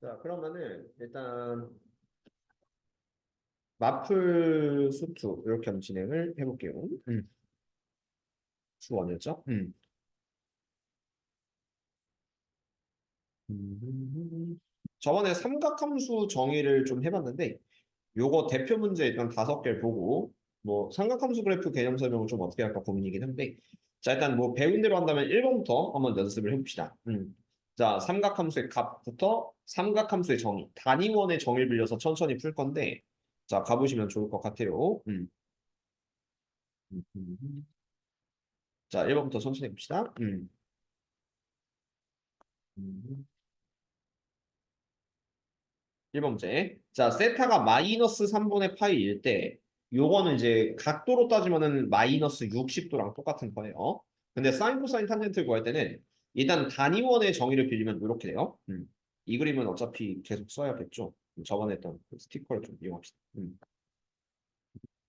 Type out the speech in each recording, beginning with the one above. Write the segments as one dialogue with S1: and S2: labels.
S1: 자, 그러면은 일단 마플 수투 이렇게 한번 진행을 해볼게요. 수원이었죠? 저번에 삼각함수 정의를 좀 해봤는데 요거 대표 문제 일단 5개를 보고 뭐 삼각함수 그래프 개념 설명을 좀 어떻게 할까 고민이긴 한데 자 일단 뭐 배운 대로 한다면 1번부터 한번 연습을 해봅시다. 자 삼각함수의 값부터 삼각함수의 정의 단위원의 정의를 빌려서 천천히 풀 건데 자 가보시면 좋을 것 같아요. 음. 자 1번부터 천천히 봅시다. 음. 1번 문제. 자, 세타가 마이너스 3분의 파이일 때, 요거는 이제 각도로 따지면은 마이너스 60도랑 똑같은 거예요. 근데 사인, 코사인, 탄젠트를 구할 때는 일단 단위원의 정의를 빌리면 이렇게 돼요. 이 그림은 어차피 계속 써야겠죠. 저번에 했던 그 스티커를 좀 이용합시다.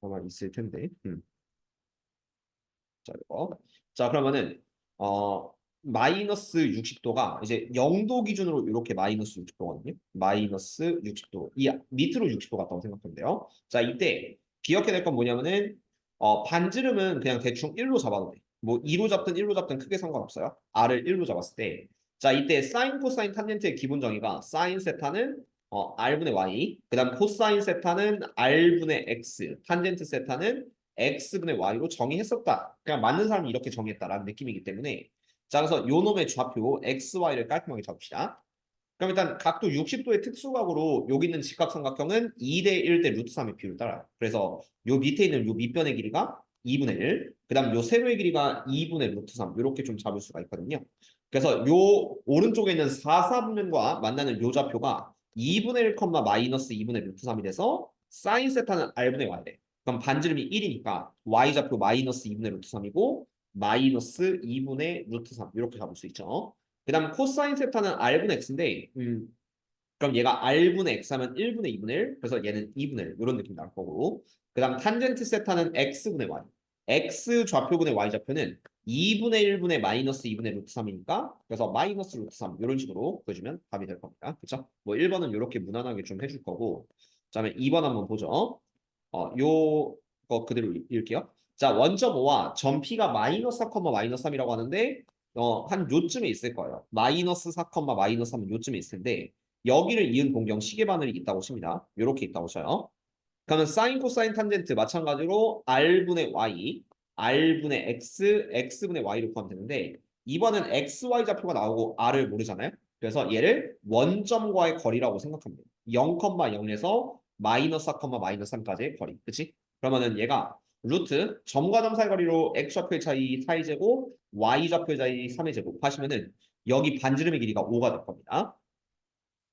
S1: 아마 있을 텐데. 자, 이거. 자, 그러면은, 마이너스 60도가 이제 0도 기준으로 이렇게 마이너스 60도거든요. 마이너스 60도. 이 밑으로 60도 같다고 생각하면 돼요. 자, 이때 기억해야 될 건 뭐냐면은, 반지름은 그냥 대충 1로 잡아도 돼. 뭐 2로 잡든 1로 잡든 크게 상관없어요. R을 1로 잡았을 때. 자, 이때 사인, 코사인, 탄젠트의 기본 정의가 사인 세타는 R분의 Y, 그 다음 코사인 세타는 R분의 X, 탄젠트 세타는 x분의 y로 정의했었다. 그냥 맞는 사람이 이렇게 정의했다라는 느낌이기 때문에 자 그래서 요 놈의 좌표 x, y를 깔끔하게 잡읍시다. 그럼 일단 각도 60도의 특수각으로 여기 있는 직각삼각형은 2대 1대 루트 3의 비율을 따라요. 그래서 요 밑에 있는 요 밑변의 길이가 2분의 1, 그 다음 요 세로의 길이가 2분의 루트 3 이렇게 좀 잡을 수가 있거든요. 그래서 요 오른쪽에 있는 4, 4분면과 만나는 요 좌표가 2분의 1, 마이너스 2분의 루트 3이 돼서 사인 세타는 r분의 y래. 그럼 반지름이 1이니까 y좌표 마이너스 2분의 루트 3이고 마이너스 2분의 루트 3 이렇게 잡을 수 있죠. 그 다음 코사인 세타는 r분의 x인데 그럼 얘가 r분의 x 하면 1분의 2분의 1 그래서 얘는 2분의 1 이런 느낌 나올 거고 그 다음 탄젠트 세타는 x분의 y x 좌표분의 y 좌표는 2분의 1분의 마이너스 2분의 루트 3이니까 그래서 마이너스 루트 3 이런 식으로 보여주면 답이 될 겁니다. 그쵸? 뭐 1번은 이렇게 무난하게 좀 해줄 거고 그 다음에 2번 한번 보죠. 요거 그대로 읽을게요. 자, 원점 5와 점 P가 마이너스 4, 마이너스 3이라고 하는데 한 요쯤에 있을 거예요. 마이너스 4, 마이너스 3은 요쯤에 있을 텐데 여기를 이은 공경 시계바늘이 있다고 칩니다. 이렇게 있다고 쳐요. 그러면 사인, 코사인, 탄젠트 마찬가지로 R분의 Y, R분의 X, X분의 Y로 구하면 되는데 이번엔 XY 좌표가 나오고 R을 모르잖아요. 그래서 얘를 원점과의 거리라고 생각하면 돼요. 0,0에서 마이너스 4, 마이너스 3까지의 거리. 그치? 그러면은 얘가 루트 점과 점 사이 거리로 X 좌표의 차이 4의 제곱, Y 좌표의 차이 3의 제곱 하시면은 여기 반지름의 길이가 5가 될 겁니다.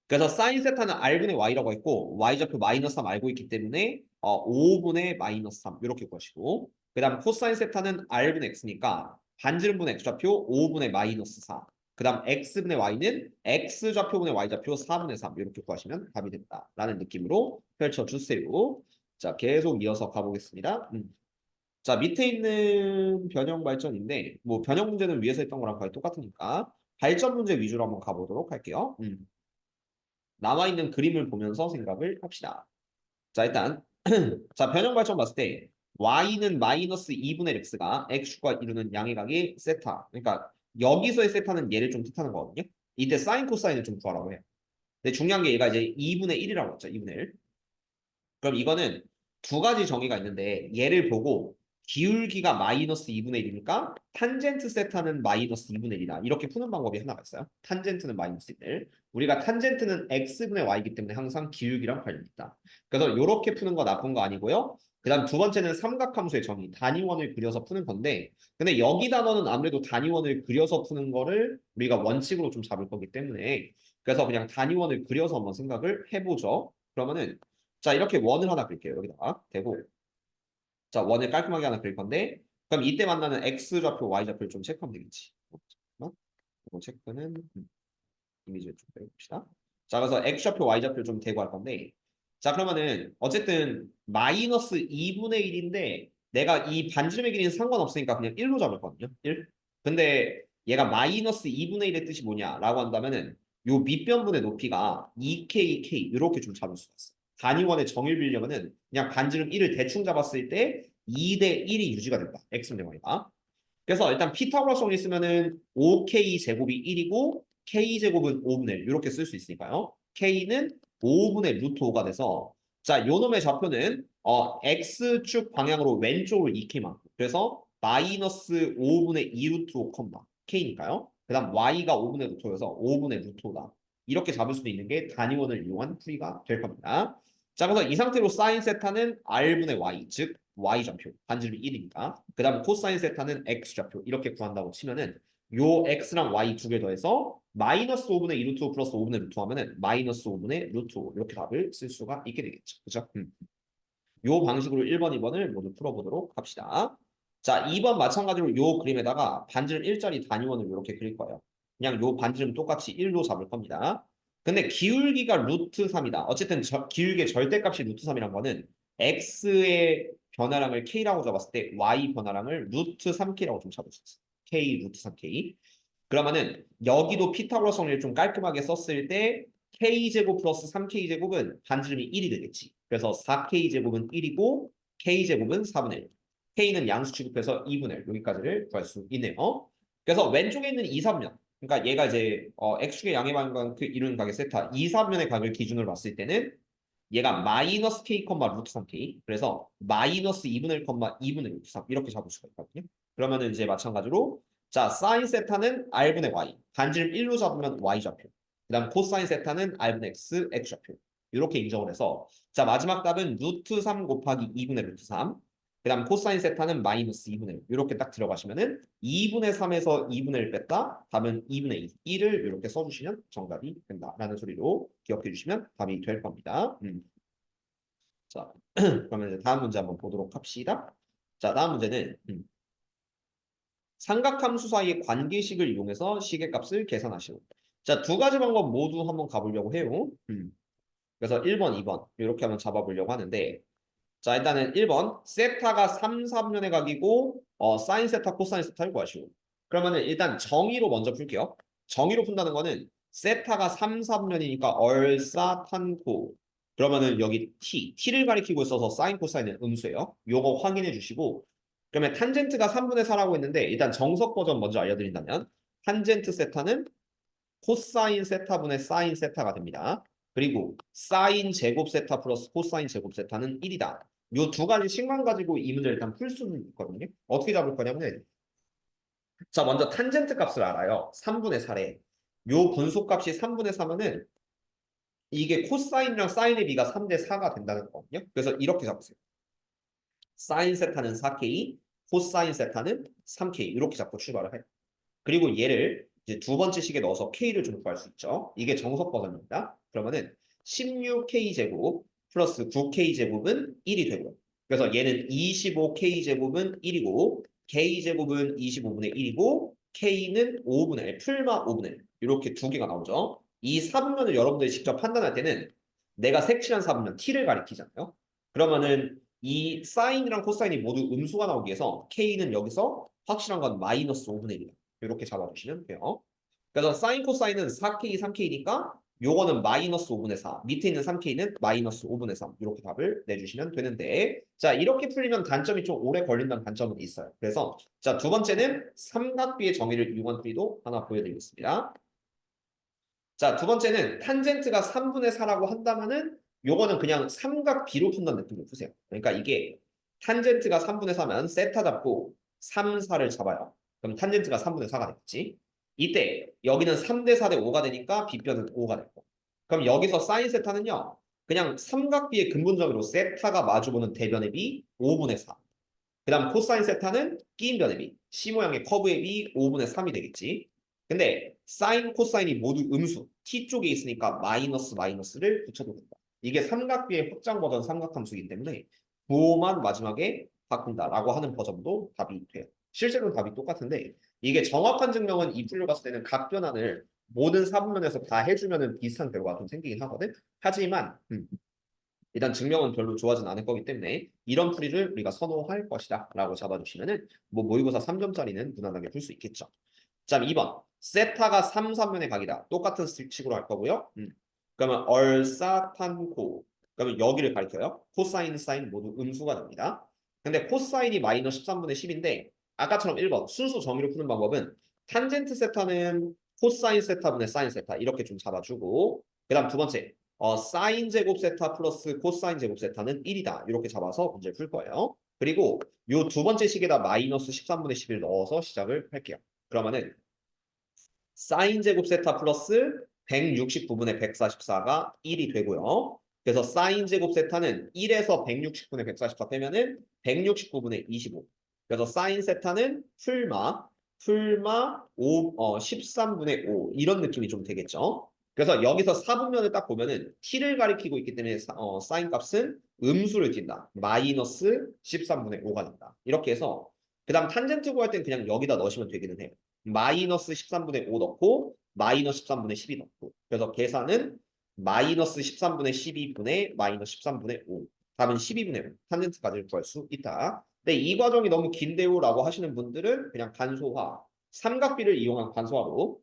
S1: 그래서 사인 세타는 r분의 y라고 했고 y좌표 마이너스 3 알고 있기 때문에 5분의 마이너스 3 이렇게 구하시고 그 다음 코사인 세타는 r분의 x니까 반지름분의 x좌표 5분의 마이너스 4 그 다음 x분의 y는 x좌표분의 y좌표 4분의 3 이렇게 구하시면 답이 된다라는 느낌으로 펼쳐주세요. 자 계속 이어서 가보겠습니다. 자 밑에 있는 변형 발전인데 뭐 변형 문제는 위에서 했던 거랑 거의 똑같으니까 발전 문제 위주로 한번 가보도록 할게요. 나와 있는 그림을 보면서 생각을 합시다. 자, 일단 자, 변형 발전 봤을 때 y는 마이너스 2분의 x가 x축과 이루는 양의 각이 세타. 그러니까 여기서의 세타는 얘를 좀 뜻하는 거거든요. 이때 사인 코사인을 좀 구하라고 해요. 근데 중요한 게 얘가 이제 2분의 1이라고 했죠. 2분의 1. 그럼 이거는 두 가지 정의가 있는데 얘를 보고 기울기가 마이너스 2분의 1이니까 탄젠트 세타는 마이너스 2분의 1이다. 이렇게 푸는 방법이 하나가 있어요. 탄젠트는 마이너스 1. 우리가 탄젠트는 x분의 y이기 때문에 항상 기울기랑 관련이 있다. 그래서 이렇게 푸는 거 나쁜 거 아니고요. 그 다음 두 번째는 삼각함수의 정의, 단위원을 그려서 푸는 건데 근데 여기 단어는 아무래도 단위원을 그려서 푸는 거를 우리가 원칙으로 좀 잡을 거기 때문에 그래서 그냥 단위원을 그려서 한번 생각을 해보죠. 그러면은 자, 이렇게 원을 하나 그릴게요. 여기다가 대고. 자, 원을 깔끔하게 하나 그릴 건데 그럼 이때 만나는 X좌표, Y좌표를 좀 체크하면 되겠지. 잠깐만. 이거 체크는 이미지를 좀 빼봅시다. 자, 그래서 X좌표, Y좌표를 좀 대고 할 건데 자, 그러면은 어쨌든 마이너스 2분의 1인데 내가 이 반지름의 길이는 상관없으니까 그냥 1로 잡을 거거든요. 1. 근데 얘가 마이너스 2분의 1의 뜻이 뭐냐라고 한다면은 요 밑변분의 높이가 2kk 이렇게 좀 잡을 수가 있어. 단위원의 정의를 빌려면은 그냥 반지름 1을 대충 잡았을 때 2대 1이 유지가 된다. x분의 y가. 그래서 일단 피타고라스 정리 쓰면은 5k 제곱이 1이고 k 제곱은 5분의 1 이렇게 쓸 수 있으니까요. k는 5분의 루트 5가 돼서 자, 요 놈의 좌표는 x축 방향으로 왼쪽으로 2k만. 그래서 마이너스 5분의 2 루트 5 k니까요. 그다음 y가 5분의 루트 5여서 5분의 루트 5다. 이렇게 잡을 수도 있는 게 단위원을 이용한 풀이가 될 겁니다. 자, 그래서 이 상태로 사인 세타는 r분의 y, 즉 y좌표, 반지름이 1이니까. 그 다음 코사인 세타는 x좌표 이렇게 구한다고 치면은 요 x랑 y 두 개 더해서 마이너스 5분의 2 루트 5 플러스 5분의 루트 5 하면은 마이너스 5분의 루트 5 이렇게 답을 쓸 수가 있게 되겠죠. 그죠? 요 방식으로 1번, 2번을 모두 풀어보도록 합시다. 자, 2번 마찬가지로 요 그림에다가 반지름 1짜리 단위원을 이렇게 그릴 거예요. 그냥 요 반지름 똑같이 1로 잡을 겁니다. 근데 기울기가 루트 3이다. 어쨌든 기울기의 절대값이 루트 3이란 거는 x의 변화량을 k라고 잡았을 때 y 변화량을 루트 3k라고 좀 잡을 수 있어. k 루트 3k. 그러면은 여기도 피타고라스 정리를 좀 깔끔하게 썼을 때 k제곱 플러스 3k제곱은 반지름이 1이 되겠지. 그래서 4k제곱은 1이고 k제곱은 4분의 1. k는 양수 취급해서 2분의 1 여기까지를 구할 수 있네요. 그래서 왼쪽에 있는 2, 3면 그러니까 얘가 이제 x축의 양의 방향과 그 이루는 각의 세타 2, 3면의 각을 기준으로 봤을 때는 얘가 마이너스 k, 루트 3k 그래서 마이너스 2분의 1, 2분의 루트 3 이렇게 잡을 수가 있거든요. 그러면은 이제 마찬가지로 자 사인 세타는 r분의 y 반지름 1로 잡으면 y좌표 그 다음 코사인 세타는 r분의 x, x좌표 이렇게 인정을 해서 자 마지막 답은 루트 3 곱하기 2분의 루트 3 그 다음 코사인 세타는 마이너스 2분의 1 이렇게 딱 들어가시면은 2분의 3에서 2분의 1 뺐다 답은 2분의 2 1을 이렇게 써주시면 정답이 된다라는 소리로 기억해 주시면 답이 될 겁니다. 자, 그러면 이제 다음 문제 한번 보도록 합시다. 자, 다음 문제는 삼각함수 사이의 관계식을 이용해서 시계값을 계산하시오. 자, 두 가지 방법 모두 한번 가보려고 해요. 그래서 1번, 2번 이렇게 한번 잡아보려고 하는데 자, 일단은 1번 세타가 3, 4분의 각이고 사인 세타, 코사인 세타를 구하시오. 그러면은 일단 정의로 먼저 풀게요. 정의로 푼다는 거는 세타가 3, 4분면이니까 얼싸탄코 그러면은 여기 t를 가리키고 있어서 사인, 코사인은 음수예요. 요거 확인해 주시고 그러면 탄젠트가 3분의 4라고 했는데 일단 정석 버전 먼저 알려드린다면 탄젠트 세타는 코사인 세타분의 사인 세타가 됩니다. 그리고 사인 제곱 세타 플러스 코사인 제곱 세타는 1이다. 요 두 가지 식만 가지고 이 문제를 일단 풀 수는 있거든요. 어떻게 잡을 거냐면 자 먼저 탄젠트 값을 알아요. 3분의 4래. 요 분소값이 3분의 4면은 이게 코사인이랑 사인의 비가 3대 4가 된다는 거거든요. 그래서 이렇게 잡으세요. 사인 세타는 4K, 코사인 세타는 3K 이렇게 잡고 출발을 해요. 그리고 얘를 이제 두 번째 식에 넣어서 K를 좀 구할 수 있죠. 이게 정석 버전입니다. 그러면은 16K 제곱 플러스 9K 제곱은 1이 되고요. 그래서 얘는 25K 제곱은 1이고 K 제곱은 25분의 1이고 K는 5분의 1, 풀마 5분의 1 이렇게 두 개가 나오죠. 이 사분면을 여러분들이 직접 판단할 때는 내가 색칠한 사분면 T를 가리키잖아요. 그러면은 이 사인이랑 코사인이 모두 음수가 나오기 위해서 K는 여기서 확실한 건 마이너스 5분의 1이에요. 이렇게 잡아주시면 돼요. 그래서 사인 코사인은 4K, 3K니까 요거는 마이너스 5분의 4. 밑에 있는 3K는 마이너스 5분의 3. 이렇게 답을 내주시면 되는데 자 이렇게 풀리면 단점이 좀 오래 걸린다는 단점은 있어요. 그래서 자 두 번째는 삼각비의 정의를 이용한 풀이도 하나 보여드리겠습니다. 자 두 번째는 탄젠트가 3분의 4라고 한다면은 요거는 그냥 삼각비로 푼다는 느낌으로 푸세요. 그러니까 이게 탄젠트가 3분의 4면 세타 잡고 3, 4를 잡아요. 그럼 탄젠트가 3분의 4가 되겠지. 이때 여기는 3대 4대 5가 되니까 빗변은 5가 되고. 그럼 여기서 사인 세타는요. 그냥 삼각비의 근본적으로 세타가 마주보는 대변의 비 5분의 4. 그 다음 코사인 세타는 끼인 변의 비. C 모양의 커브의 비 5분의 3이 되겠지. 근데 사인, 코사인이 모두 음수. T 쪽에 있으니까 마이너스 마이너스를 붙여도 된다. 이게 삼각비의 확장 버전 삼각함수이기 때문에 부호만 마지막에 바꾼다라고 하는 버전도 답이 돼요. 실제로는 답이 똑같은데 이게 정확한 증명은 이 풀로 봤을 때는 각 변환을 모든 사분면에서 다 해주면 비슷한 결과가 좀 생기긴 하거든. 하지만 일단 증명은 별로 좋아하진 않을 거기 때문에 이런 풀이를 우리가 선호할 것이다 라고 잡아주시면은 뭐 모의고사 3점짜리는 무난하게 풀 수 있겠죠. 자, 2번. 세타가 3, 3면의 각이다. 똑같은 식으로 할 거고요. 그러면 얼사탄코. 그러면 여기를 가리켜요. 코사인, 사인 모두 음수가 됩니다. 근데 코사인이 마이너스 13분의 10인데 아까처럼 1번 순수 정의로 푸는 방법은 탄젠트 세타는 코사인 세타분의 사인 세타 이렇게 좀 잡아주고 그 다음 두 번째 사인 제곱 세타 플러스 코사인 제곱 세타는 1이다. 이렇게 잡아서 문제를 풀 거예요. 그리고 요 두 번째 식에다 마이너스 13분의 10을 넣어서 시작을 할게요. 그러면은 사인 제곱 세타 플러스 169분의 144가 1이 되고요. 그래서 사인 제곱 세타는 1에서 160분의 144 빼면은 169분의 25. 그래서 사인 세타는 풀마 13분의 5 이런 느낌이 좀 되겠죠. 그래서 여기서 사분면을 딱 보면은 t를 가리키고 있기 때문에 사인 값은 음수를 띈다. 마이너스 13분의 5가 된다. 이렇게 해서 그 다음 탄젠트 구할 땐 그냥 여기다 넣으시면 되기는 해요. 마이너스 13분의 5 넣고 마이너스 13분의 12 넣고 그래서 계산은 마이너스 13분의 12분의 마이너스 13분의 5 답은 12분의 5 탄젠트까지 구할 수 있다. 근데 이 과정이 너무 긴데요 라고 하시는 분들은 그냥 간소화 삼각비를 이용한 간소화로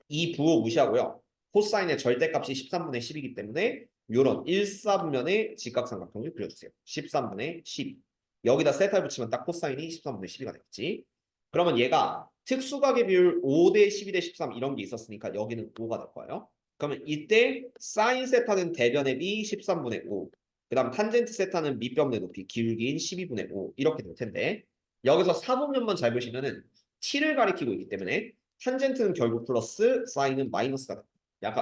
S1: 이 부호 무시하고요. 코사인의 절대값이 13분의 10이기 때문에 이런 1사분면의 직각삼각형을 그려주세요. 13분의 12 여기다 세타를 붙이면 딱 코사인이 13분의 12가 되겠지. 그러면 얘가 특수각의 비율 5대 12대 13 이런 게 있었으니까 여기는 5가 될 거예요. 그러면 이때 사인 세타는 대변의 비 13분의 5 그 다음 탄젠트 세타는 밑변의 높이 기울기인 12분의 5 이렇게 될 텐데 여기서 사분면만 잘 보시면은 t를 가리키고 있기 때문에 탄젠트는 결국 플러스 사인은 마이너스가 된다.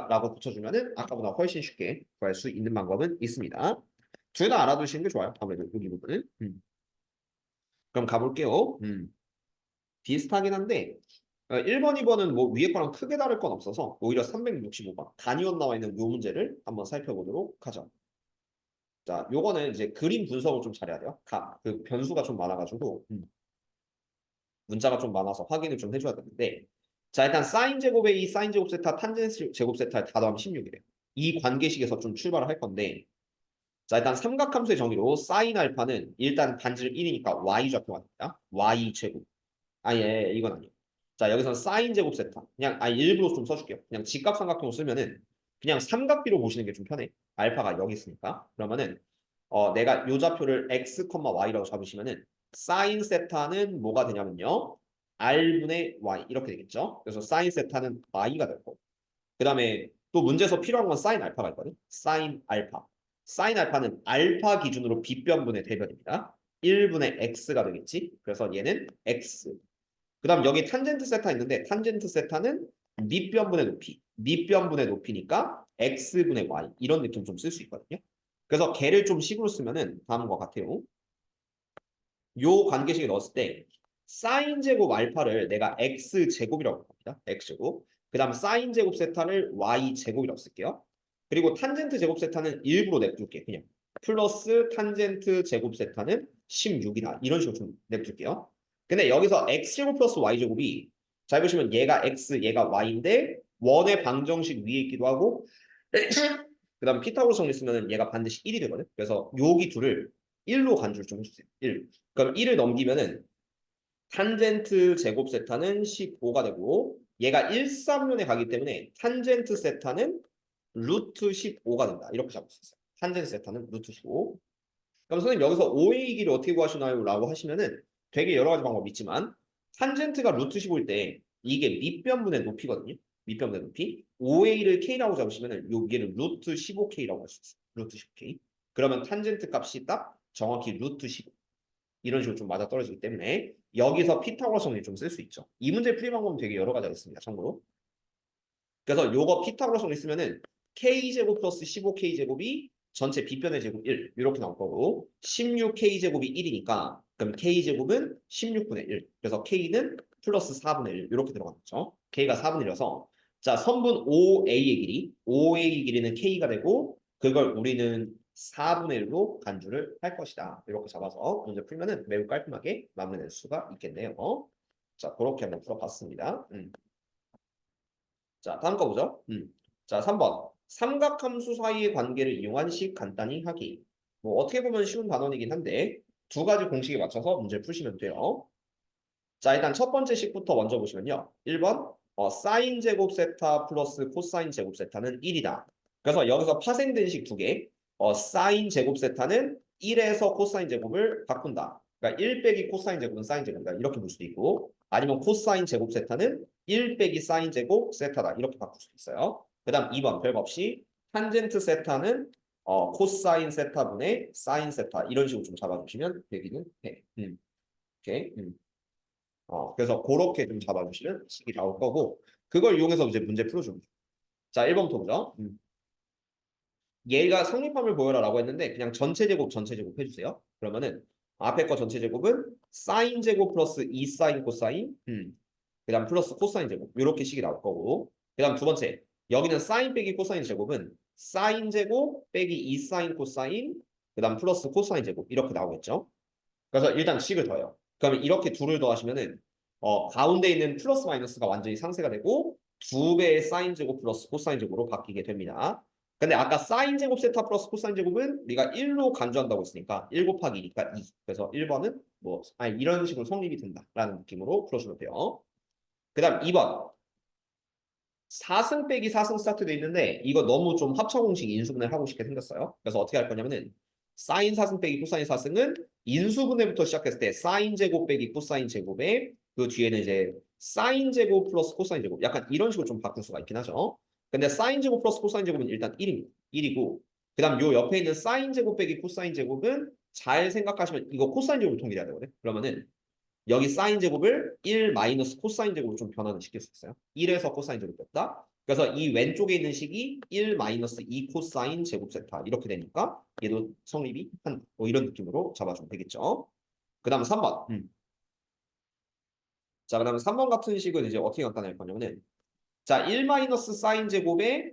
S1: 라고 붙여주면은 아까보다 훨씬 쉽게 구할 수 있는 방법은 있습니다. 둘 다 알아두시는 게 좋아요. 아무래도 여기 부분은. 그럼 가볼게요. 비슷하긴 한데 1번, 2번은 뭐 위에 거랑 크게 다를 건 없어서 오히려 365번 단위원 나와 있는 요 문제를 한번 살펴보도록 하죠. 자, 요거는 이제 그림 분석을 좀 잘해야 돼요. 그 변수가 좀 많아가지고 문자가 좀 많아서 확인을 좀 해줘야 되는데 자 일단 사인 제곱에 이 사인 제곱 세타 탄젠트 제곱 세타를 다 더하면 16이래요. 이 관계식에서 좀 출발을 할 건데 자 일단 삼각함수의 정의로 사인 알파는 일단 반지름 1이니까 y 좌표가 됩니다. y 제곱 아예 이건 아니에요. 자 여기서 사인 제곱 세타 그냥 일부러 좀 써줄게요. 그냥 직각삼각형을 쓰면은 그냥 삼각비로 보시는 게 좀 편해. 알파가 여기 있으니까 그러면은 내가 요 좌표를 x, y라고 잡으시면은 사인 세타는 뭐가 되냐면요. r분의 y 이렇게 되겠죠. 그래서 사인 세타는 y가 될 거고. 그 다음에 또 문제에서 필요한 건 사인 알파가 있거든. 사인 알파. 사인 알파는 알파 기준으로 빗변분의 대변입니다. 1분의 x가 되겠지. 그래서 얘는 x. 그 다음 여기 탄젠트 세타 있는데 탄젠트 세타는 밑변분의 높이. 밑변분의 높이니까 x분의 y 이런 느낌 좀 쓸 수 있거든요. 그래서 걔를 좀 식으로 쓰면은 다음과 같아요. 요 관계식에 넣었을 때 사인 제곱 알파를 내가 x 제곱이라고 합니다. x 제곱. 그다음 사인 제곱 세타를 y 제곱이라고 쓸게요. 그리고 탄젠트 제곱 세타는 일부러 냅둘게 그냥 플러스 탄젠트 제곱 세타는 16이다. 이런 식으로 좀 냅둘게요. 근데 여기서 x 제곱 플러스 y 제곱이 잘 보시면 얘가 x, 얘가 y인데 원의 방정식 위에 있기도 하고 그다음 피타고라스 정리 쓰면은 얘가 반드시 1이 되거든. 그래서 여기 둘을 1로 간주를 좀 해주세요. 1. 그럼 1을 넘기면은 탄젠트 제곱 세타는 15가 되고 얘가 1,3면에 가기 때문에 탄젠트 세타는 루트 15가 된다. 이렇게 잡을 수 있어요. 탄젠트 세타는 루트 15. 그럼 선생님 여기서 5의 길이 어떻게 구하시나요? 라고 하시면은 되게 여러 가지 방법이 있지만 탄젠트가 루트 15일 때 이게 밑변분의 높이거든요. 밑변분의 높이. 5의 1을 k라고 잡으시면은 요 위에는 루트 15k라고 할 수 있어요. 루트 15k. 그러면 탄젠트 값이 딱 정확히 루트 15. 이런 식으로 좀 맞아 떨어지기 때문에 여기서 피타고라스 정리 좀 쓸 수 있죠. 이 문제 풀이 방법은 되게 여러 가지가 있습니다. 참고로. 그래서 요거 피타고라스 정리 쓰면은 k제곱 플러스 15k제곱이 전체 빗변의 제곱 1 이렇게 나올 거고 16k제곱이 1이니까 그럼 k제곱은 16분의 1 그래서 k는 플러스 4분의 1 이렇게 들어가는 거죠. k가 4분의 1이라서 자 선분 5a의 길이 5a의 길이는 k가 되고 그걸 우리는 4분의 1로 간주를 할 것이다. 이렇게 잡아서 문제 풀면은 매우 깔끔하게 마무리될 수가 있겠네요. 자 그렇게 한번 풀어봤습니다. 자, 다음 거 보죠. 자, 3번. 삼각함수 사이의 관계를 이용한 식 간단히 하기. 뭐 어떻게 보면 쉬운 단원이긴 한데 두 가지 공식에 맞춰서 문제를 푸시면 돼요. 자, 일단 첫 번째 식부터 먼저 보시면요. 1번 사인 제곱 세타 플러스 코사인 제곱 세타는 1이다. 그래서 여기서 파생된 식 두 개. 사인 제곱 세타는 1에서 코사인 제곱을 바꾼다. 그러니까 1 빼기 코사인 제곱은 사인 제곱이다. 이렇게 볼 수도 있고 아니면 코사인 제곱 세타는 1 빼기 사인 제곱 세타다. 이렇게 바꿀 수도 있어요. 그 다음 2번 별거 없이 탄젠트 세타는 코사인 세타분의 사인 세타 이런 식으로 좀 잡아주시면 되기는 해. 오케이. 그래서 그렇게 좀 잡아주시면 식이 나올 거고 그걸 이용해서 이제 문제 풀어주면 돼요. 자, 1번부터 보죠. 얘가 성립함을 보여라라고 했는데 그냥 전체 제곱 해주세요. 그러면은 앞에 거 전체 제곱은 사인 제곱 플러스 2 사인 코사인 그다음 플러스 코사인 제곱 이렇게 식이 나올 거고 그다음 두 번째 여기는 사인 빼기 코사인 제곱은 사인 제곱 빼기 2 사인 코사인 그다음 플러스 코사인 제곱 이렇게 나오겠죠. 그래서 일단 식을 더해요. 그러면 이렇게 둘을 더하시면은 가운데 있는 플러스 마이너스가 완전히 상쇄가 되고 두 배의 사인 제곱 플러스 코사인 제곱으로 바뀌게 됩니다. 근데 아까 사인 제곱 세타 플러스 코사인 제곱은 우리가 1로 간주한다고 했으니까 1 곱하기 2니까 2. 그래서 1번은 뭐 아니 이런 식으로 성립이 된다라는 느낌으로 풀어주면 돼요. 그다음 2번 4승 빼기 4승 스타트돼 있는데 이거 너무 좀 합차 공식 인수분해 하고 싶게 생겼어요. 그래서 어떻게 할 거냐면은 사인 4승 빼기 코사인 4승은 인수분해부터 시작했을 때 사인 제곱 빼기 코사인 제곱에 그 뒤에는 이제 사인 제곱 플러스 코사인 제곱 약간 이런 식으로 좀 바꿀 수가 있긴 하죠. 근데 사인 제곱 플러스 코사인 제곱은 일단 1입니다. 1이고 그다음 요 옆에 있는 사인 제곱 빼기 코사인 제곱은 잘 생각하시면 이거 코사인 제곱을 통일해야 되거든요. 그러면은 여기 사인 제곱을 1 마이너스 코사인 제곱으로 좀 변화를 시킬 수 있어요. 1에서 코사인 제곱 뺐다. 그래서 이 왼쪽에 있는 식이 1 마이너스 2 코사인 제곱 세타 이렇게 되니까 얘도 성립이 한다. 뭐 이런 느낌으로 잡아주면 되겠죠. 그 다음 3번. 자, 그 다음에 3번 같은 식은 이제 어떻게 간단할 거냐면은 자, 1 마이너스 사인 제곱에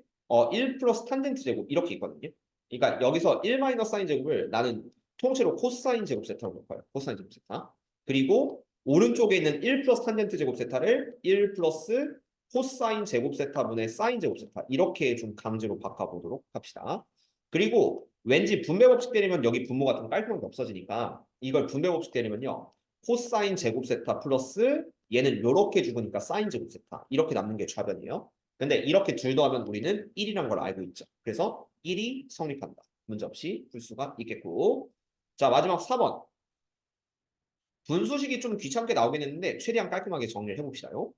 S1: 1 플러스 탄젠트 제곱 이렇게 있거든요. 그러니까 여기서 1 마이너스 사인 제곱을 나는 통째로 코사인 제곱 세타로 볼 거예요. 코사인 제곱 세타. 그리고 오른쪽에 있는 1 플러스 탄젠트 제곱 세타를 1 플러스 코사인 제곱 세타분의 사인 제곱 세타 이렇게 좀 강제로 바꿔보도록 합시다. 그리고 왠지 분배 법칙 때리면 여기 분모 같은 거 깔끔한 게 없어지니까 이걸 분배 법칙 때리면요. 코사인 제곱 세타 플러스 얘는 이렇게 죽으니까 사인 제곱 세타 이렇게 남는 게 좌변이에요. 근데 이렇게 둘 더하면 우리는 1이란 걸 알고 있죠. 그래서 1이 성립한다. 문제없이 풀 수가 있겠고 자 마지막 4번 분수식이 좀 귀찮게 나오긴 했는데 최대한 깔끔하게 정리를 해봅시다요.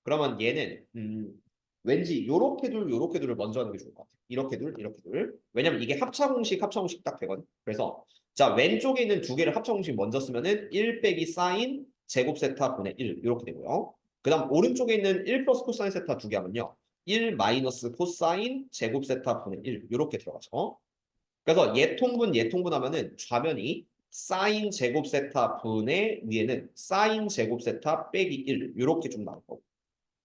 S1: 그러면 얘는 왠지 요렇게 둘을 먼저 하는 게 좋을 것 같아요. 이렇게 둘, 이렇게 둘. 왜냐면 이게 합차 공식 딱 되거든. 그래서 자 왼쪽에 있는 두 개를 합차 공식 먼저 쓰면은 1 빼기 사인 제곱 세타 분의 1 이렇게 되고요. 그 다음 오른쪽에 있는 1 플러스 코사인 세타 두 개 하면요. 1 마이너스 코사인 제곱 세타 분의 1 이렇게 들어가죠. 그래서 얘 통분하면은 좌변이 사인 제곱 세타 분의 위에는 사인 제곱 세타 빼기 1 이렇게 좀 나올 거고.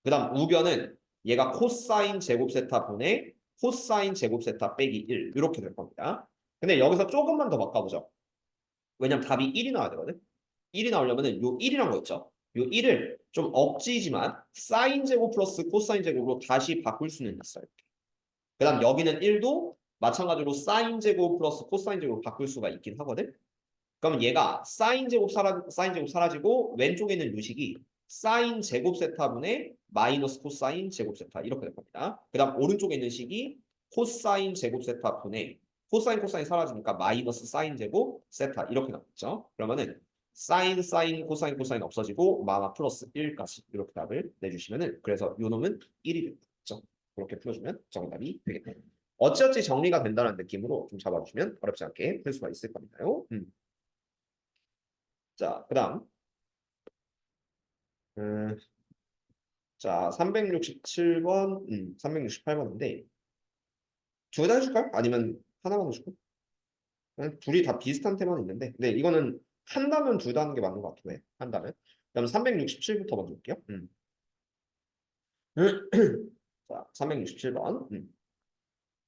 S1: 그 다음 우변은 얘가 코사인 제곱 세타 분의 코사인 제곱 세타 빼기 1 이렇게 될 겁니다. 근데 여기서 조금만 더 바꿔보죠. 왜냐면 답이 1이 나와야 되거든. 1이 나오려면은 요 1이란 거 있죠. 요 1을 좀 억지지만 사인 제곱 플러스 코사인 제곱으로 다시 바꿀 수는 있어요. 그 다음 여기는 1도 마찬가지로 사인 제곱 플러스 코사인 제곱으로 바꿀 수가 있긴 하거든. 그러면 얘가 사인 제곱 사라지고 왼쪽에 있는 요식이 사인 제곱 세타분의 마이너스 코사인 제곱 세타 이렇게 될 겁니다. 그 다음 오른쪽에 있는 식이 코사인 제곱 세타분의 코사인 사라지니까 마이너스 사인 제곱 세타 이렇게 나왔죠. 그러면은 사인 코사인 없어지고 마마 플러스 1까지 이렇게 답을 내주시면은 그래서 요 놈은 1이 되겠죠. 그렇게 풀어주면 정답이 되겠네요. 어찌어찌 정리가 된다는 느낌으로 좀 잡아주시면 어렵지 않게 풀 수가 있을 겁니다요. 자, 그다음 음, 자 367번, 368번인데 둘 다 해줄까요? 아니면 하나만 해줄까? 둘이 다 비슷한 테마는 있는데, 근데 이거는 한다면 둘 다 하는 게 맞는 것 같아요. 한다면. 그다음 367부터 먼저 볼게요. 자, 367번.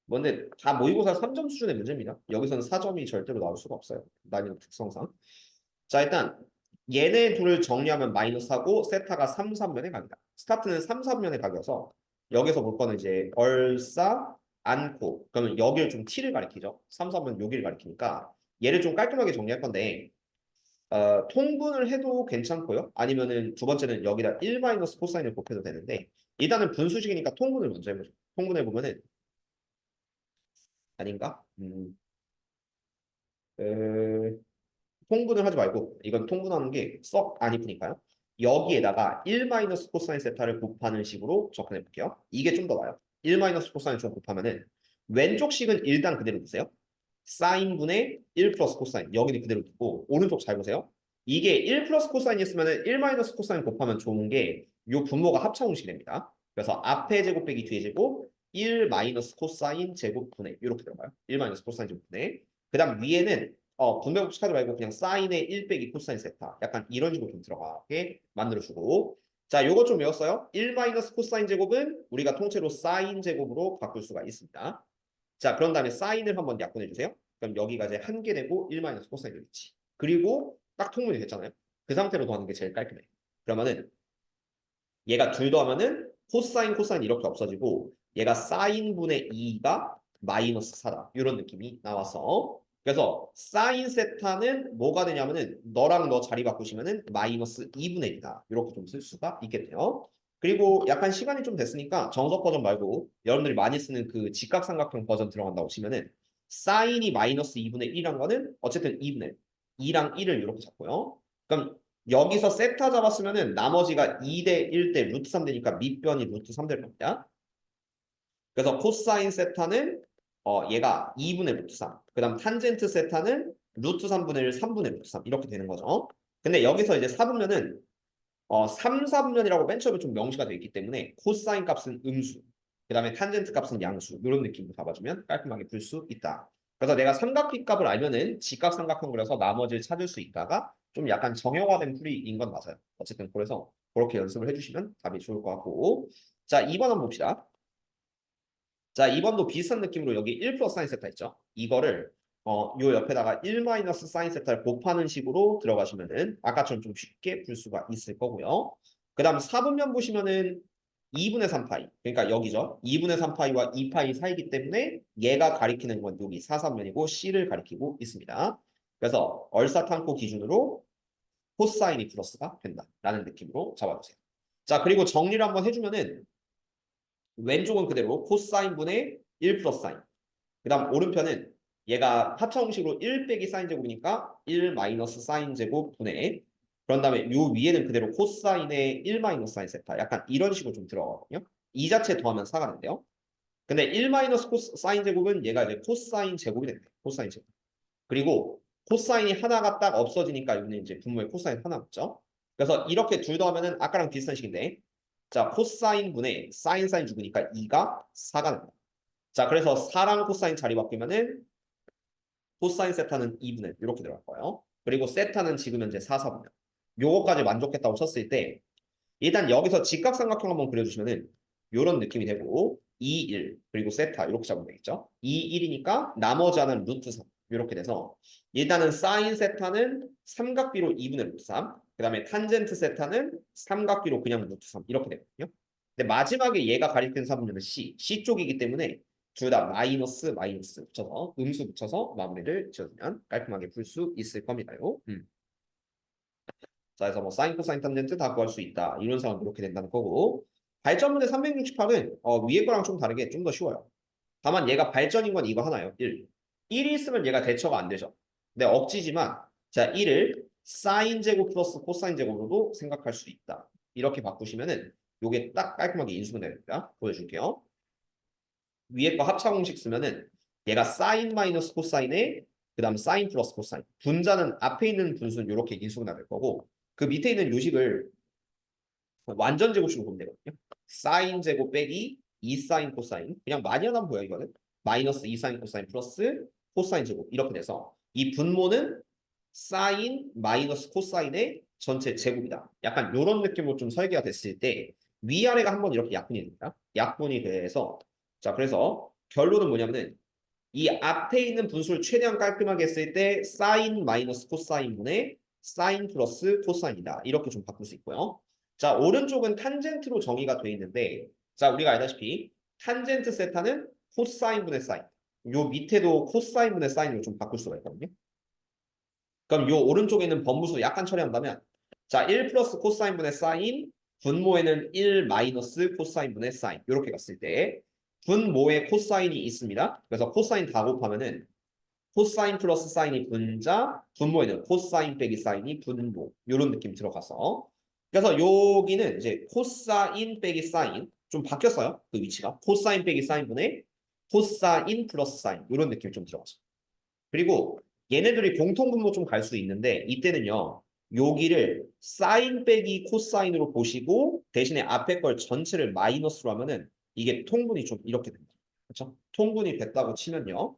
S1: 뭔데 다 모의고사 3점 수준의 문제입니다. 여기서는 4점이 절대로 나올 수가 없어요. 난이도 특성상. 자, 일단 얘네 둘을 정리하면 마이너스하고 세타가 3, 3면의 각이다. 스타트는 3, 3면의 각이어서 여기서 볼 거는 이제 얼싸 않고 그러면 여기를 좀 t를 가리키죠. 3, 3면 여기를 가리키니까 얘를 좀 깔끔하게 정리할 건데 통분을 해도 괜찮고요. 아니면은 두 번째는 여기다 1 마이너스 코사인을 곱해도 되는데 일단은 분수식이니까 통분을 먼저 해보죠. 통분해 보면은 아닌가? 에, 통분을 하지 말고 이건 통분하는 게 썩 안 이쁘니까요. 여기에다가 1 마이너스 코사인 세타를 곱하는 식으로 접근해 볼게요. 이게 좀 더 나아요. 1 마이너스 코사인 좀 곱하면은 왼쪽 식은 일단 그대로 두세요. 사인분의 1 플러스 코사인 여기는 그대로 두고 오른쪽 잘 보세요. 이게 1 플러스 코사인이었으면 1 마이너스 코사인 곱하면 좋은 게 요 분모가 합차공식이 됩니다. 그래서 앞에 제곱 빼기 뒤에 제곱 1 마이너스 코사인 제곱분의 이렇게 들어가요. 1 마이너스 코사인 제곱분의 그 다음 위에는 분배 법칙하지 말고 그냥 사인의 1 빼기 코사인 세타 약간 이런 식으로 좀 들어가게 만들어주고 자 요거 좀 외웠어요? 1 마이너스 코사인 제곱은 우리가 통째로 사인 제곱으로 바꿀 수가 있습니다. 자, 그런 다음에 사인을 한번 약분해 주세요. 그럼 여기가 이제 한 개 되고 1 마이너스 코사인 되겠지. 그리고 딱 통분이 됐잖아요. 그 상태로 더하는 게 제일 깔끔해. 그러면은 얘가 둘 더하면은 코사인 코사인 이렇게 없어지고 얘가 사인분의 2가 마이너스 4다. 이런 느낌이 나와서 그래서 사인 세타는 뭐가 되냐면은 너랑 너 자리 바꾸시면은 마이너스 2분의 1이다. 이렇게 좀 쓸 수가 있겠네요. 그리고 약간 시간이 좀 됐으니까 정석 버전 말고 여러분들이 많이 쓰는 그 직각삼각형 버전 들어간다고 치면은 사인이 마이너스 2분의 1이란 거는 어쨌든 2분의 2랑 1을 이렇게 잡고요. 그럼 여기서 세타 잡았으면은 나머지가 2대 1대 루트 3 되니까 밑변이 루트 3 될 겁니다. 그래서 코사인 세타는 얘가 2분의 루트 3. 그 다음 탄젠트 세타는 루트 3분의 1, 3분의 루트 3 이렇게 되는 거죠. 근데 여기서 이제 4분면은 3, 4분면이라고 맨 처음에 좀 명시가 되어 있기 때문에 코사인 값은 음수, 그 다음에 탄젠트 값은 양수 이런 느낌으로 잡아주면 깔끔하게 풀 수 있다. 그래서 내가 삼각비 값을 알면은 직각삼각형 그려서 나머지를 찾을 수 있다가 좀 약간 정형화된 풀이인 건 맞아요. 어쨌든 그래서 그렇게 연습을 해주시면 답이 좋을 것 같고 자 2번 한번 봅시다. 자 2번도 비슷한 느낌으로 여기 1 플러스 사인 세타 있죠. 이거를 요 옆에다가 1 마이너스 사인 세타를 곱하는 식으로 들어가시면은 아까처럼 좀 쉽게 풀 수가 있을 거고요. 그 다음 4분면 보시면은 2분의 3파이 그러니까 여기죠. 2분의 3파이와 2파이 사이기 때문에 얘가 가리키는 건 여기 4사면이고 C를 가리키고 있습니다. 그래서 얼사탄코 기준으로 코사인이 플러스가 된다라는 느낌으로 잡아주세요. 자 그리고 정리를 한번 해주면은 왼쪽은 그대로 코사인분의 1 플러스 사인. 그 다음 오른편은 얘가 합차공식으로 1 빼기 사인 제곱이니까 1 마이너스 사인 제곱 분의 그런 다음에 요 위에는 그대로 코사인의 1 마이너스 사인 세타 약간 이런 식으로 좀 들어가거든요. 이 자체 더하면 4가 된대요. 근데 1 마이너스 코사인 제곱은 얘가 이제 코사인 제곱이 된대. 코사인 제곱. 그리고 코사인이 하나가 딱 없어지니까 여기는 이제 분모에 코사인 하나 붙죠. 그래서 이렇게 둘 더하면은 아까랑 비슷한 식인데 자 코사인 분의 사인 사인 죽으니까 2가 4가 된다. 자 그래서 4랑 코사인 자리 바뀌면은 코사인 세타는 2분의 이렇게 들어갈 거예요. 그리고 세타는 지금 현재 4, 4분의 요거까지 만족했다고 쳤을 때 일단 여기서 직각삼각형 한번 그려주시면은 요런 느낌이 되고 2, 1 그리고 세타 이렇게 잡으면 되겠죠. 2, 1이니까 나머지 하나는 루트 3 이렇게 돼서 일단은 사인 세타는 삼각비로 2분의 루트 3 그 다음에 탄젠트 세타는 삼각비로 그냥 루트 3 이렇게 되거든요. 근데 마지막에 얘가 가리키는 사분면은 C 쪽이기 때문에 둘 다 마이너스 마이너스 붙여서 음수 붙여서 마무리를 지어주면 깔끔하게 풀 수 있을 겁니다요. 자, 그래서 뭐 사인, 코사인, 탄젠트 다 구할 수 있다. 이런 상황 이렇게 된다는 거고 발전문의 368은 위에 거랑 좀 다르게 좀 더 쉬워요. 다만 얘가 발전인 건 이거 하나예요. 1. 1이 있으면 얘가 대처가 안 되죠. 근데 억지지만 자 1을 사인 제곱 플러스 코사인 제곱으로도 생각할 수 있다. 이렇게 바꾸시면은 요게 딱 깔끔하게 인수분 됩니다. 보여줄게요. 위에 거 합차 공식 쓰면은 얘가 사인 마이너스 코사인에 그 다음 사인 플러스 코사인 분자는 앞에 있는 분수는 이렇게 인수분해 될 거고 그 밑에 있는 요식을 완전 제곱식으로 보면 되거든요. 사인 제곱 빼기 2 사인 코사인 그냥 많이 하나 보여 이거는 마이너스 2 사인 코사인 플러스 코사인 제곱 이렇게 돼서 이 분모는 사인 마이너스 코사인의 전체 제곱이다. 약간 이런 느낌으로 좀 설계가 됐을 때 위아래가 한번 이렇게 약분이 됩니다. 약분이 돼서 자 그래서 결론은 뭐냐면은 이 앞에 있는 분수를 최대한 깔끔하게 했을 때 사인 마이너스 코사인분의 사인 플러스 코사인이다. 이렇게 좀 바꿀 수 있고요. 자, 오른쪽은 탄젠트로 정의가 되어 있는데 자, 우리가 알다시피 탄젠트 세타는 코사인분의 사인. 요 밑에도 코사인분의 사인으로 좀 바꿀 수가 있거든요. 그럼 요 오른쪽에 있는 범부수 약간 처리한다면 자, 1 플러스 코사인분의 사인 분모에는 1 마이너스 코사인분의 사인 이렇게 갔을 때 분모에 코사인이 있습니다. 그래서 코사인 다 곱하면은 코사인 플러스 사인이 분자, 분모에는 코사인 빼기 사인이 분모 이런 느낌 들어가서 그래서 여기는 이제 코사인 빼기 사인 좀 바뀌었어요. 그 위치가 코사인 빼기 사인분의 코사인 플러스 사인 이런 느낌이 좀 들어가죠. 그리고 얘네들이 공통분모 좀 갈 수 있는데 이때는요. 여기를 사인 빼기 코사인으로 보시고 대신에 앞에 걸 전체를 마이너스로 하면은 이게 통분이 좀 이렇게 됩니다. 그렇죠? 통분이 됐다고 치면요.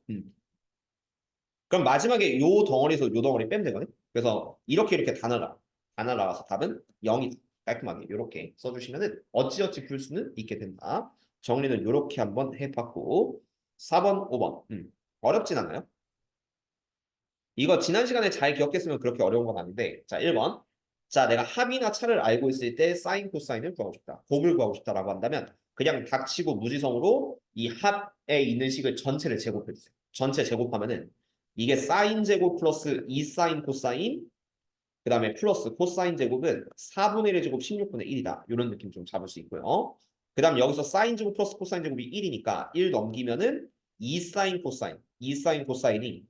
S1: 그럼 마지막에 요 덩어리에서 요 덩어리 빼면 되거든. 그래서 이렇게 다 날아가서 답은 0이다. 깔끔하게 이렇게 써주시면은 어찌어찌 풀 수는 있게 된다. 정리는 이렇게 한번 해봤고 4번, 5번 어렵진 않아요. 이거 지난 시간에 잘 기억했으면 그렇게 어려운 건 아닌데 자 1번 자 내가 합이나 차를 알고 있을 때 사인 코사인을 구하고 싶다. 곱을 구하고 싶다라고 한다면 그냥 닥치고 무지성으로 이 합에 있는 식을 전체를 제곱해주세요. 전체 제곱하면은 이게 사인 제곱 플러스 2 사인 코사인 그 다음에 플러스 코사인 제곱은 4분의 1의 제곱 16분의 1이다. 이런 느낌 좀 잡을 수 있고요. 그 다음 여기서 사인 제곱 플러스 코사인 제곱이 1이니까 1 넘기면은 2 사인 코사인 2 사인 코사인이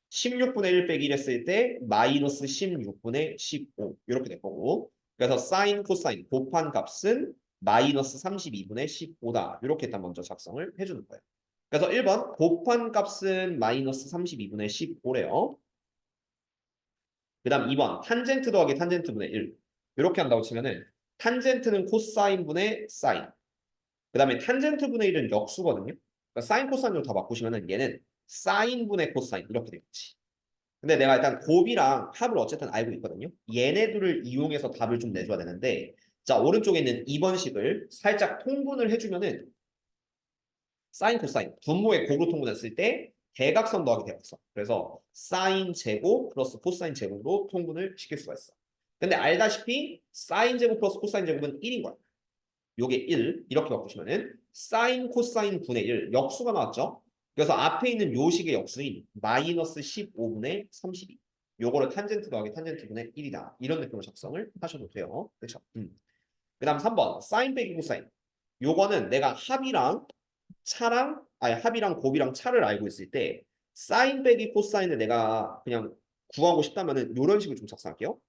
S1: 16분의 1 빼기 1 했을 때 마이너스 16분의 15 이렇게 될 거고 그래서 사인 코사인 곱한 값은 마이너스 32분의 15다. 이렇게 일단 먼저 작성을 해주는 거예요. 그래서 1번 곱한 값은 마이너스 32분의 15래요. 그 다음 2번 탄젠트 더하기 탄젠트분의 1 이렇게 한다고 치면은 탄젠트는 코사인분의 사인 그 다음에 탄젠트분의 1은 역수거든요. 그러니까 사인 코사인으로 다 바꾸시면은 얘는 사인분의 코사인 이렇게 되겠지. 근데 내가 일단 곱이랑 합을 어쨌든 알고 있거든요. 얘네들을 이용해서 답을 좀 내줘야 되는데 자 오른쪽에 있는 2번식을 살짝 통분을 해주면은 사인 코사인 분모의 곱으로 통분했을 때 대각선 더하기 대각선 그래서 사인 제곱 플러스 코사인 제곱으로 통분을 시킬 수가 있어. 근데 알다시피 사인 제곱 플러스 코사인 제곱은 1인 거야. 요게 1 이렇게 바꾸시면은 사인 코사인 분의 1 역수가 나왔죠. 그래서 앞에 있는 요 식의 역수인 마이너스 15분의 32 요거를 탄젠트 더하기 탄젠트 분의 1이다. 이런 느낌으로 작성을 하셔도 돼요. 그렇죠? 그 다음 3번 사인 빼기 코사인 요거는 내가 합이랑 곱이랑 차를 알고 있을 때 사인 빼기 코사인을 내가 그냥 구하고 싶다면은 이런 식으로 좀 작성할게요.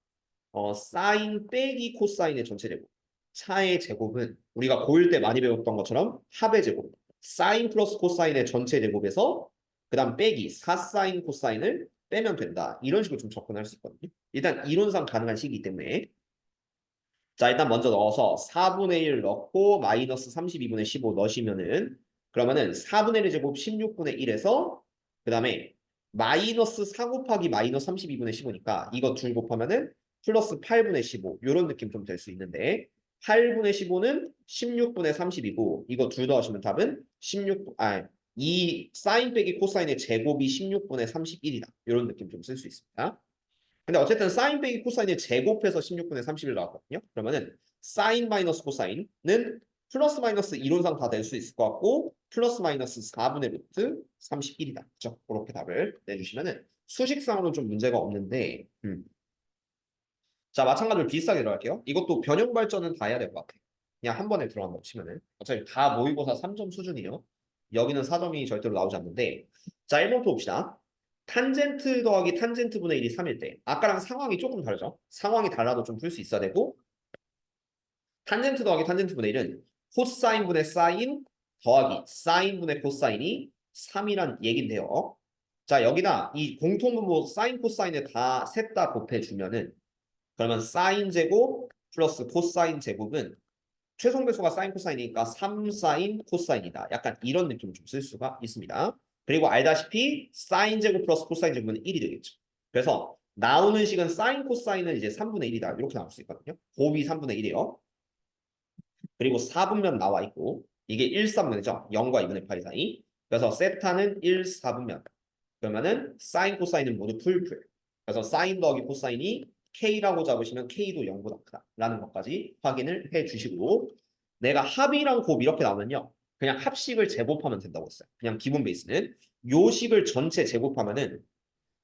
S1: 사인 빼기 코사인의 전체 제곱. 차의 제곱은 우리가 고1 때 많이 배웠던 것처럼 합의 제곱. 사인 플러스 코사인의 전체 제곱에서 그다음 빼기 4사인 코사인을 빼면 된다. 이런 식으로 좀 접근할 수 있거든요. 일단 이론상 가능한 식이기 때문에 자 일단 먼저 넣어서 4분의 1 넣고 마이너스 32분의 15 넣으시면은 그러면은 4분의 1 제곱 16분의 1에서 그 다음에 마이너스 4 곱하기 마이너스 32분의 15니까 이거 둘 곱하면은 플러스 8분의 15 이런 느낌 좀 될 수 있는데 8분의 15는 16분의 30이고 이거 둘 더하시면 답은 2 사인 빼기 코사인의 제곱이 16분의 31이다. 이런 느낌 좀 쓸 수 있습니다. 근데 어쨌든 사인 빼기 코사인을 제곱해서 16분의 30을 나왔거든요. 그러면은 사인 마이너스 코사인은 플러스 마이너스 이론상 다 낼 수 있을 것 같고 플러스 마이너스 4분의 루트 31이다. 그렇죠? 그렇게 답을 내주시면은 수식상으로는 좀 문제가 없는데 자 마찬가지로 비슷하게 들어갈게요. 이것도 변형 발전은 다 해야 될 것 같아요. 그냥 한 번에 들어간다고 치면은 어차피 다 모의고사 3점 수준이에요. 여기는 4점이 절대로 나오지 않는데 자 1번부터 봅시다. 탄젠트 더하기 탄젠트분의 1이 3일 때 아까랑 상황이 조금 다르죠. 상황이 달라도 좀 풀 수 있어야 되고 탄젠트 더하기 탄젠트분의 1은 코사인분의 사인 더하기 사인분의 코사인이 3이란 얘긴데요. 자 여기다 이 공통분모 사인 코사인을 다 셋 다 곱해주면은 그러면 사인 제곱 플러스 코사인 제곱은 최종 배수가 사인 코사인이니까 3 사인 코사인이다. 약간 이런 느낌을 좀 쓸 수가 있습니다. 그리고 알다시피 사인 제곱 플러스 코사인 제곱은 1이 되겠죠. 그래서 나오는 식은 사인 코사인은 이제 3분의 1이다. 이렇게 나올 수 있거든요. 곱이 3분의 1이에요. 그리고 4분면 나와 있고 이게 1, 3분이죠. 0과 2분의 8 사이. 그래서 세타는 1, 4분면. 그러면은 사인 코사인은 모두 풀. 그래서 사인 더하기 코사인이 K라고 잡으시면 K도 0보다 크다라는 것까지 확인을 해주시고 내가 합이랑 곱 이렇게 나오면요. 그냥 합식을 제곱하면 된다고 했어요. 그냥 기본 베이스는 요 식을 전체 제곱하면은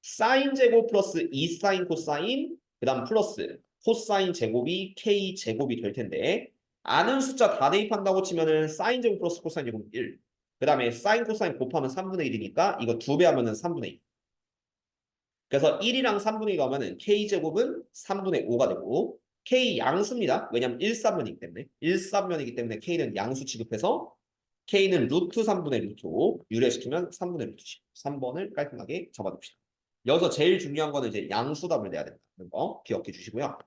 S1: 사인 제곱 플러스 2 사인 코사인 그다음 플러스 코사인 제곱이 k 제곱이 될 텐데 아는 숫자 다 대입한다고 치면은 사인 제곱 플러스 코사인 제곱 1. 그다음에 사인 코사인 곱하면 3분의 1이니까 이거 2배 하면은 3분의 2. 그래서 1이랑 3분의 2 가면은 k 제곱은 3분의 5가 되고 k 양수입니다. 왜냐면 1사변이기 때문에 1사변이기 때문에 k는 양수 취급해서 k는 루트 3분의 루트 5 유래시키면 3분의 루트 10. 3번을 깔끔하게 잡아둡시다. 여기서 제일 중요한 거는 이제 양수답을 내야 된다는 거 기억해 주시고요.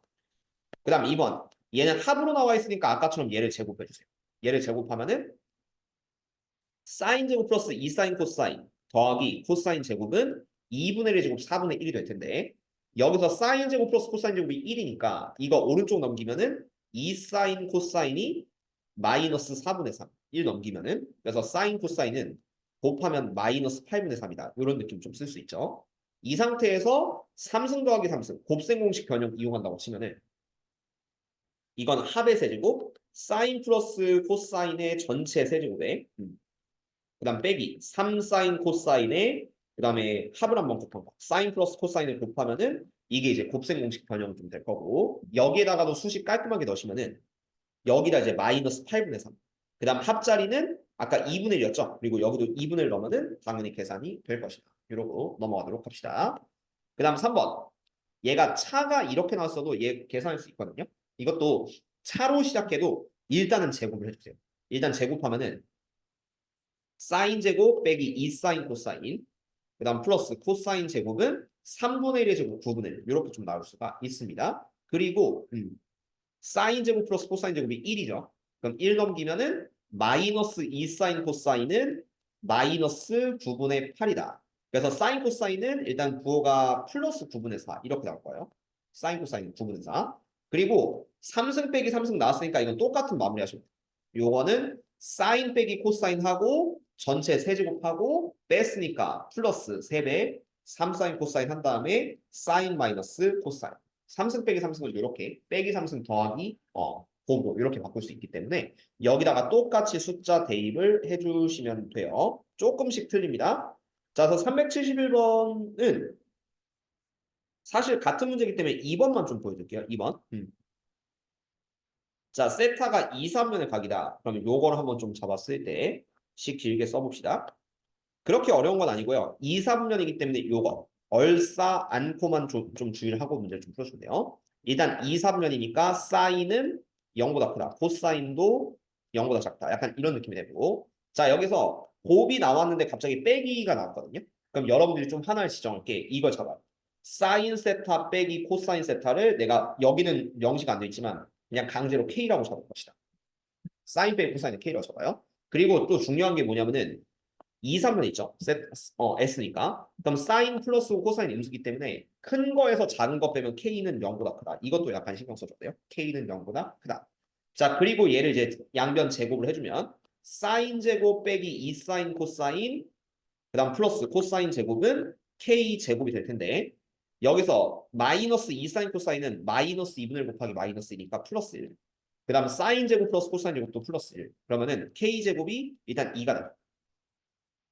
S1: 그 다음 2번. 얘는 합으로 나와 있으니까 아까처럼 얘를 제곱해 주세요. 얘를 제곱하면은 사인 제곱 플러스 2 사인 코사인 더하기 코사인 제곱은 2분의 1 제곱 4분의 1이 될 텐데 여기서 사인 제곱 플러스 코사인 제곱이 1이니까 이거 오른쪽 넘기면은 2 사인 코사인이 마이너스 4분의 3. 1 넘기면은 그래서 사인 코사인은 곱하면 마이너스 8분의 3이다. 이런 느낌 좀 쓸 수 있죠. 이 상태에서 3승 더하기 3승 곱셈 공식 변형 이용한다고 치면은 이건 합의 세제곱 사인 플러스 코사인의 전체 세제곱에 그다음 빼기 3 사인 코사인에 그다음에 합을 한번 곱한 거. 사인 플러스 코사인을 곱하면은 이게 이제 곱셈 공식 변형 좀 될 거고 여기에다가도 수식 깔끔하게 넣으시면은 여기다 이제 마이너스 8분의 3. 그다음 합자리는 아까 2분의 1이었죠. 그리고 여기도 2분의 1 넣으면은 당연히 계산이 될 것이다. 이러고 넘어가도록 합시다. 그다음 3번. 얘가 차가 이렇게 나왔어도 얘 계산할 수 있거든요. 이것도 차로 시작해도 일단은 제곱을 해주세요. 일단 제곱하면은 사인 제곱 빼기 2 사인 코사인 그 다음 플러스 코사인 제곱은 3분의 1의 제곱 9분의 1 이렇게 좀 나올 수가 있습니다. 그리고 사인 제곱 플러스 코사인 제곱이 1이죠. 그럼 1 넘기면은 마이너스 2 사인 코사인은 마이너스 9분의 8이다. 그래서 사인 코사인은 일단 부호가 플러스 9분의 4 이렇게 나올 거예요. 사인 코사인은 9분의 4. 그리고 3승 빼기 3승 나왔으니까 이건 똑같은 마무리 하시면 돼요. 요거는 사인 빼기 코사인하고 전체 세제곱하고 뺐으니까 플러스 3배 3사인 코사인 한 다음에 사인 마이너스 코사인 3승 빼기 3승을 이렇게 빼기 3승 더하기 곱으로 이렇게 바꿀 수 있기 때문에 여기다가 똑같이 숫자 대입을 해주시면 돼요. 조금씩 틀립니다. 자, 그래서 371번은 사실 같은 문제이기 때문에 2번만 좀 보여드릴게요. 2번. 자, 세타가 2, 3면의 각이다. 그러면 요거를 한번 좀 잡았을 때 식 길게 써봅시다. 그렇게 어려운 건 아니고요. 2, 3분면이기 때문에 요거 얼싸 않고만 좀 주의를 하고 문제를 좀 풀어주면 돼요. 일단 2, 3분면이니까 사인은 0보다 크다. 코사인도 0보다 작다. 약간 이런 느낌이 되고 자 여기서 곱이 나왔는데 갑자기 빼기가 나왔거든요. 그럼 여러분들이 좀 하나를 지정할게. 이걸 잡아요. 사인 세타 빼기 코사인 세타를 내가 여기는 명시가 안 돼 있지만 그냥 강제로 K라고 잡을 것이다. 사인 빼기 코사인을 K라고 잡아요. 그리고 또 중요한 게 뭐냐면은 2, 3면 있죠. S니까. 그럼 사인 플러스 코사인 임수기 때문에 큰 거에서 작은 거 빼면 K는 0보다 크다. 이것도 약간 신경 써줘야 돼요. K는 0보다 크다. 자, 그리고 얘를 이제 양변 제곱을 해주면 사인 제곱 빼기 2 사인 코사인 그다음 플러스 코사인 제곱은 K 제곱이 될 텐데 여기서 마이너스 2 사인 코사인은 마이너스 2분의 1 곱하기 마이너스 1이니까 플러스 1. 그 다음 사인 제곱 플러스 코사인 제곱도 플러스 1. 그러면은 K 제곱이 일단 2가 돼.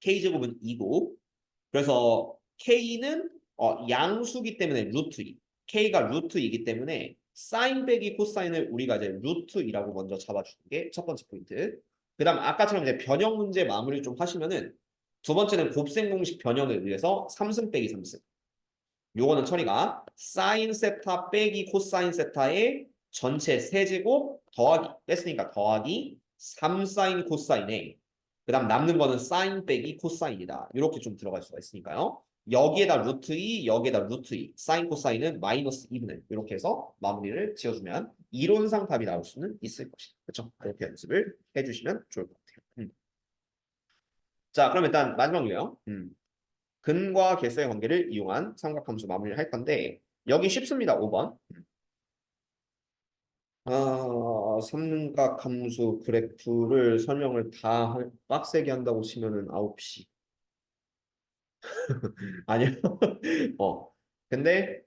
S1: K제곱은 2고 그래서 K는 양수기 때문에 루트 2 K가 루트 2이기 때문에 사인 빼기 코사인을 우리가 이제 루트 2라고 먼저 잡아주는 게 첫 번째 포인트. 그 다음 아까처럼 이제 변형 문제 마무리를 좀 하시면은 두 번째는 곱셈 공식 변형을 위해서 3승 빼기 3승 요거는 처리가 사인 세타 빼기 코사인 세타의 전체 세제곱 더하기 뺐으니까 더하기 3 사인 코사인에 그 다음 남는 거는 사인 빼기 코사인이다. 이렇게 좀 들어갈 수가 있으니까요. 여기에다 루트 2, 여기에다 루트 2, 사인 코사인은 마이너스 2분의 1 이렇게 해서 마무리를 지어주면 이론상 답이 나올 수는 있을 것이다. 그렇죠? 그렇게 연습을 해주시면 좋을 것 같아요. 자, 그럼 일단 마지막으로요. 근과 개수의 관계를 이용한 삼각함수 마무리를 할 건데 여기 쉽습니다. 5번. 삼각함수 그래프를 설명을 다 빡세게 한다고 치면은 9시. 아니요. 근데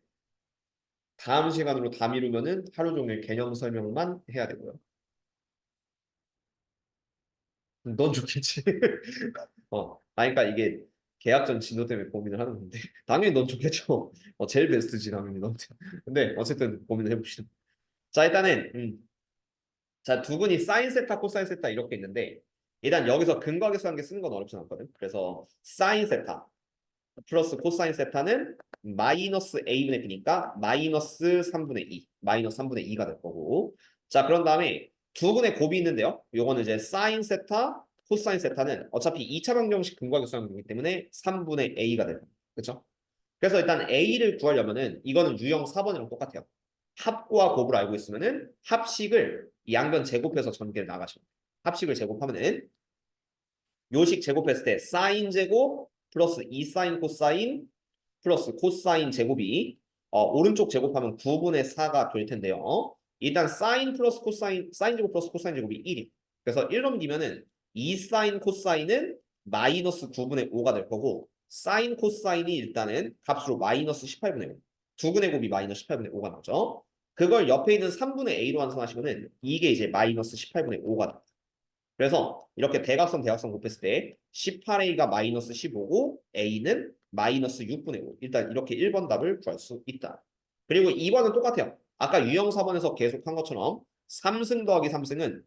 S1: 다음 시간으로 다 미루면은 하루 종일 개념 설명만 해야 되고요. 넌 좋겠지. 그러니까 이게 계약 전 진도 때문에 고민을 하는 건데 당연히 넌 좋겠죠. 제일 베스트지 당연히 넌. 근데 어쨌든 고민을 해봅시다. 자 일단은 자 두 분이 사인 세타 코사인 세타 이렇게 있는데 일단 여기서 근거하게 쓰는 게 쓰는 건 어렵지 않거든. 그래서 사인 세타 플러스 코사인 세타는 마이너스 a분의 b니까 마이너스 3분의 2 마이너스 3분의 2가 될 거고 자 그런 다음에 두 분의 곱이 있는데요. 요거는 이제 사인 세타 코사인 세타는 어차피 2차 방정식 근거하게 쓰는 거기 때문에 3분의 a가 됩니다. 그렇죠? 그래서 일단 a를 구하려면은 이거는 유형 4번이랑 똑같아요. 합과 곱을 알고 있으면은 합식을 양변 제곱해서 전개를 나가시면 돼요. 합식을 제곱하면은 요식 제곱했을 때 사인 제곱 플러스 2 사인 코사인 플러스 코사인 제곱이 오른쪽 제곱하면 9분의 4가 될 텐데요. 일단 사인 플러스 코사인 사인 제곱 플러스 코사인 제곱이 1이 그래서 1 넘기면은 2 사인 코사인은 마이너스 9분의 5가 될 거고 사인 코사인이 일단은 값으로 마이너스 18분의 5 두 분의 곱이 마이너스 18분의 5가 나오죠. 그걸 옆에 있는 3분의 a로 환산하시면은 이게 이제 마이너스 18분의 5가 나와요. 그래서 이렇게 대각선 곱했을 때 18a가 마이너스 15고 a는 마이너스 6분의 5. 일단 이렇게 1번 답을 구할 수 있다. 그리고 2번은 똑같아요. 아까 유형 4번에서 계속 한 것처럼 3승 더하기 3승은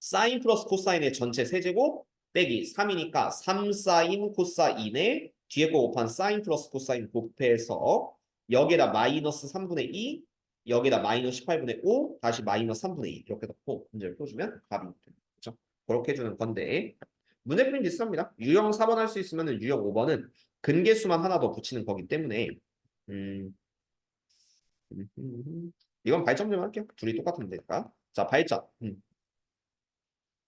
S1: 사인 플러스 코사인의 전체 세제곱 빼기 3이니까 3 사인 코사인의 뒤에 거 곱한 사인 플러스 코사인 곱해서 여기에다 마이너스 3분의 2 여기에다 마이너스 18분의 5 다시 마이너스 3분의 2 이렇게 넣고 문제를 풀어주면 답이 됩니다. 그렇죠? 그렇게 해주는 건데 문제풀이 비슷합니다. 유형 4번 할 수 있으면 유형 5번은 근계수만 하나 더 붙이는 거기 때문에 음, 이건 발점 좀 할게요. 둘이 똑같은 데니까. 자 발점.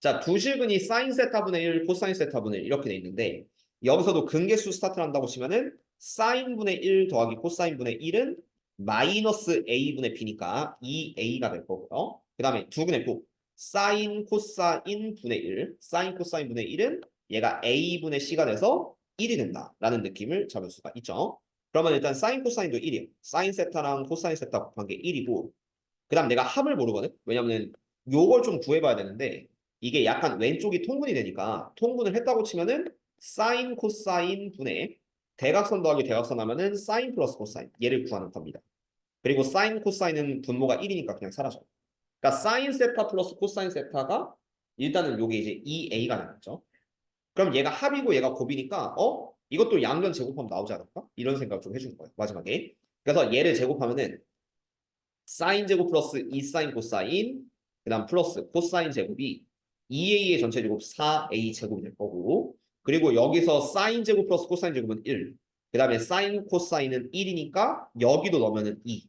S1: 자, 두 실근이 사인 세타분의 1, 코사인 세타분의 1 이렇게 돼 있는데 여기서도 근계수 스타트를 한다고 치면은 사인분의 1 더하기 코사인분의 1은 마이너스 a분의 b니까 2a가 될 거고요. 그 다음에 두 분의 곱 사인 코사인 분의 1, 사인 코사인분의 1은 얘가 a분의 c가 돼서 1이 된다라는 느낌을 잡을 수가 있죠. 그러면 일단 사인 코사인도 1이에요. 사인 세타랑 코사인 세타 곱한 게 1이고 그 다음 내가 합을 모르거든? 왜냐면 요걸 좀 구해봐야 되는데 이게 약간 왼쪽이 통분이 되니까 통분을 했다고 치면은 사인 코사인 분의 대각선 더하기 대각선 하면은 사인 플러스 코사인 얘를 구하는 겁니다. 그리고 사인 코사인은 분모가 1이니까 그냥 사라져요. 그러니까 사인 세타 플러스 코사인 세타가 일단은 요게 이제 2a가 나왔죠. 그럼 얘가 합이고 얘가 곱이니까 이것도 양변 제곱하면 나오지 않을까? 이런 생각을 좀 해주는 거예요. 마지막에. 그래서 얘를 제곱하면은 사인 제곱 플러스 2 사인 코사인 그 다음 플러스 코사인 제곱이 2a의 전체 제곱 4a 제곱이 될 거고 그리고 여기서 사인 제곱 플러스 코사인 제곱은 1. 그 다음에 사인 코사인은 1이니까 여기도 넣으면은 2.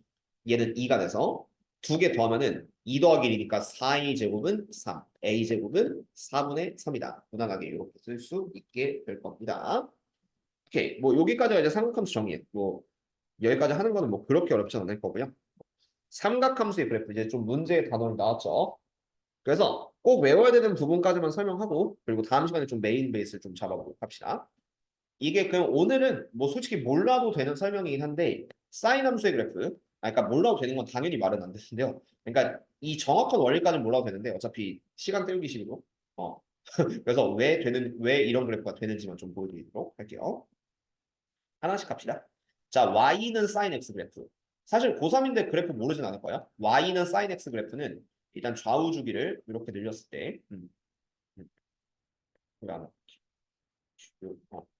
S1: 얘는 2가 돼서 두 개 더하면은 2 더하기 1이니까 4a 제곱은 3. a 제곱은 4분의 3이다. 무난하게 이렇게 쓸 수 있게 될 겁니다. 오케이. 뭐 여기까지가 이제 삼각함수 정의예요. 뭐 여기까지 하는 거는 뭐 그렇게 어렵지 않을 거고요. 삼각함수의 그래프 이제 좀 문제의 단어로 나왔죠. 그래서 꼭 외워야 되는 부분까지만 설명하고 그리고 다음 시간에 좀 메인 베이스를 좀 잡아보도록 합시다. 이게 그냥 오늘은 뭐 솔직히 몰라도 되는 설명이긴 한데 사인 함수의 그래프 그러니까 몰라도 되는 건 당연히 말은 안 되는데요. 그러니까 이 정확한 원리까지는 몰라도 되는데 어차피 시간 때우기식으로 그래서 왜 이런 그래프가 되는지만 좀 보여드리도록 할게요. 하나씩 합시다. 자, y는 sin x 그래프. 사실 고3인데 그래프 모르진 않을 거야. y는 sin x 그래프는 일단 좌우 주기를 이렇게 늘렸을 때 그러니까